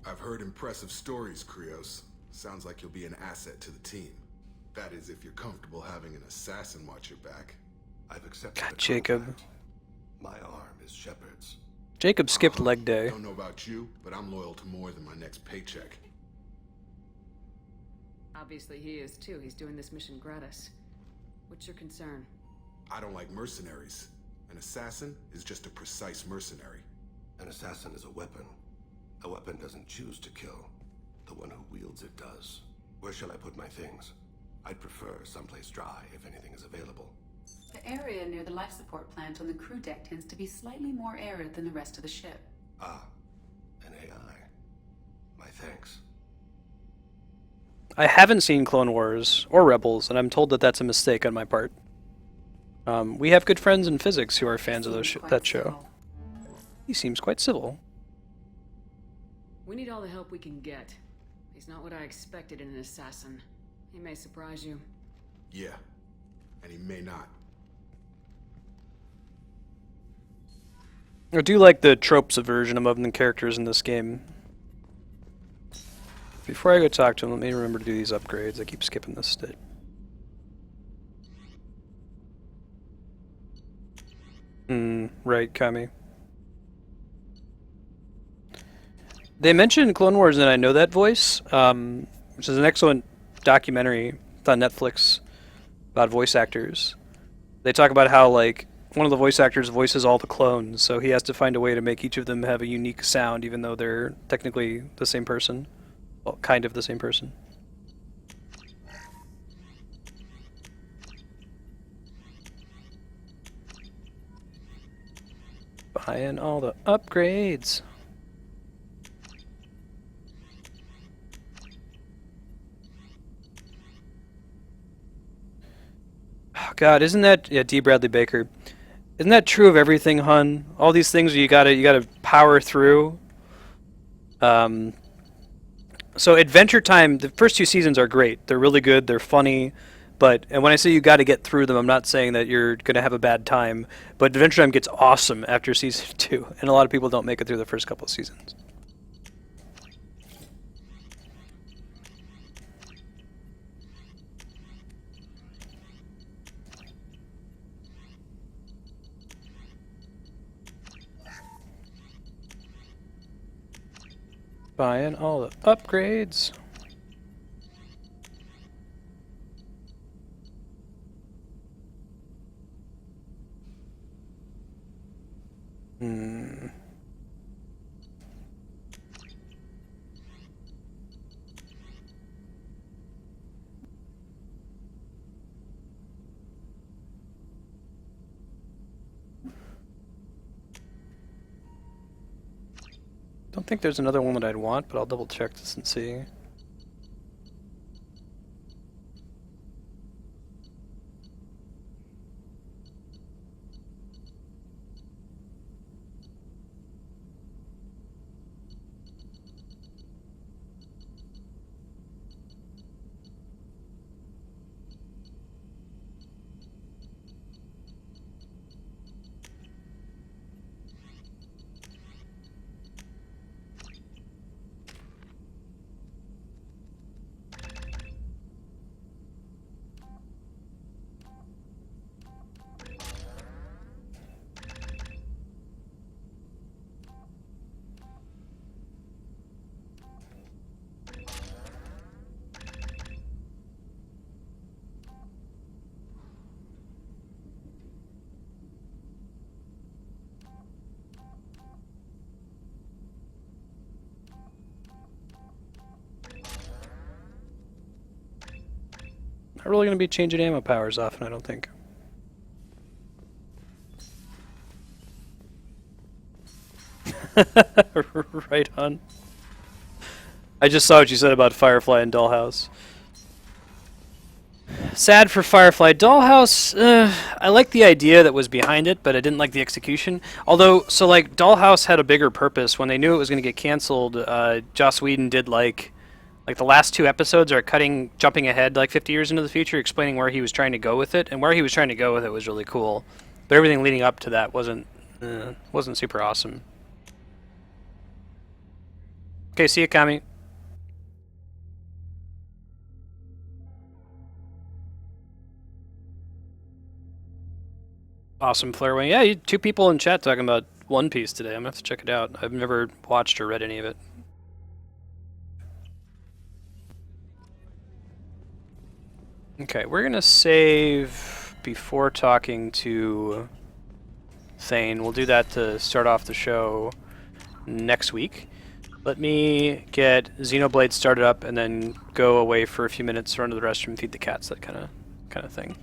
I've heard impressive stories, Krios. Sounds like you'll be an asset to the team. That is, if you're comfortable having an assassin watch your back. I've accepted God, the Jacob. contract. My arm is Shepard's. Jacob skipped leg day. Don't know about you, but I'm loyal to more than my next paycheck. Obviously he is too. He's doing this mission gratis. What's your concern? I don't like mercenaries. An assassin is just a precise mercenary. An assassin is a weapon. A weapon doesn't choose to kill. The one who wields it does. Where shall I put my things? I'd prefer someplace dry if anything is available. The area near the life support plant on the crew deck tends to be slightly more arid than the rest of the ship. Ah, an AI. My thanks. I haven't seen Clone Wars or Rebels, and I'm told that that's a mistake on my part. We have good friends in physics who are fans of that show. He seems quite civil. We need all the help we can get. He's not what I expected in an assassin. He may surprise you. Yeah, and he may not. I do like the tropes version of the characters in this game. Before I go talk to him, let me remember to do these upgrades. I keep skipping this step. Right, Kami. They mentioned Clone Wars, and I know that voice, which is an excellent documentary on Netflix about voice actors. They talk about how, like, one of the voice actors voices all the clones, so he has to find a way to make each of them have a unique sound, even though they're technically the same person. Well, kind of the same person. Buying all the upgrades. God, isn't that D. Bradley Baker? Isn't that true of everything, hun? All these things you gotta power through. So Adventure Time, the first 2 seasons are great. They're really good. They're funny. And when I say you got to get through them, I'm not saying that you're going to have a bad time. But Adventure Time gets awesome after season 2, and a lot of people don't make it through the first couple of seasons. Buying all the upgrades. Don't think there's another one that I'd want, but I'll double check this and see. Not really going to be changing ammo powers often, I don't think. Right on. I just saw what you said about Firefly and Dollhouse. Sad for Firefly. Dollhouse, I like the idea that was behind it, but I didn't like the execution. Although, so like, Dollhouse had a bigger purpose. When they knew it was going to get canceled, Joss Whedon did like the last 2 episodes are jumping ahead like 50 years into the future, explaining where he was trying to go with it, and where he was trying to go with it was really cool. But everything leading up to that wasn't super awesome. Okay, see you, Kami. Awesome Flare Wing. Yeah, 2 people in chat talking about One Piece today. I'm gonna have to check it out. I've never watched or read any of it. Okay, we're gonna save before talking to Thane. We'll do that to start off the show next week. Let me get Xenoblade started up and then go away for a few minutes, run to the restroom, feed the cats, that kind of thing.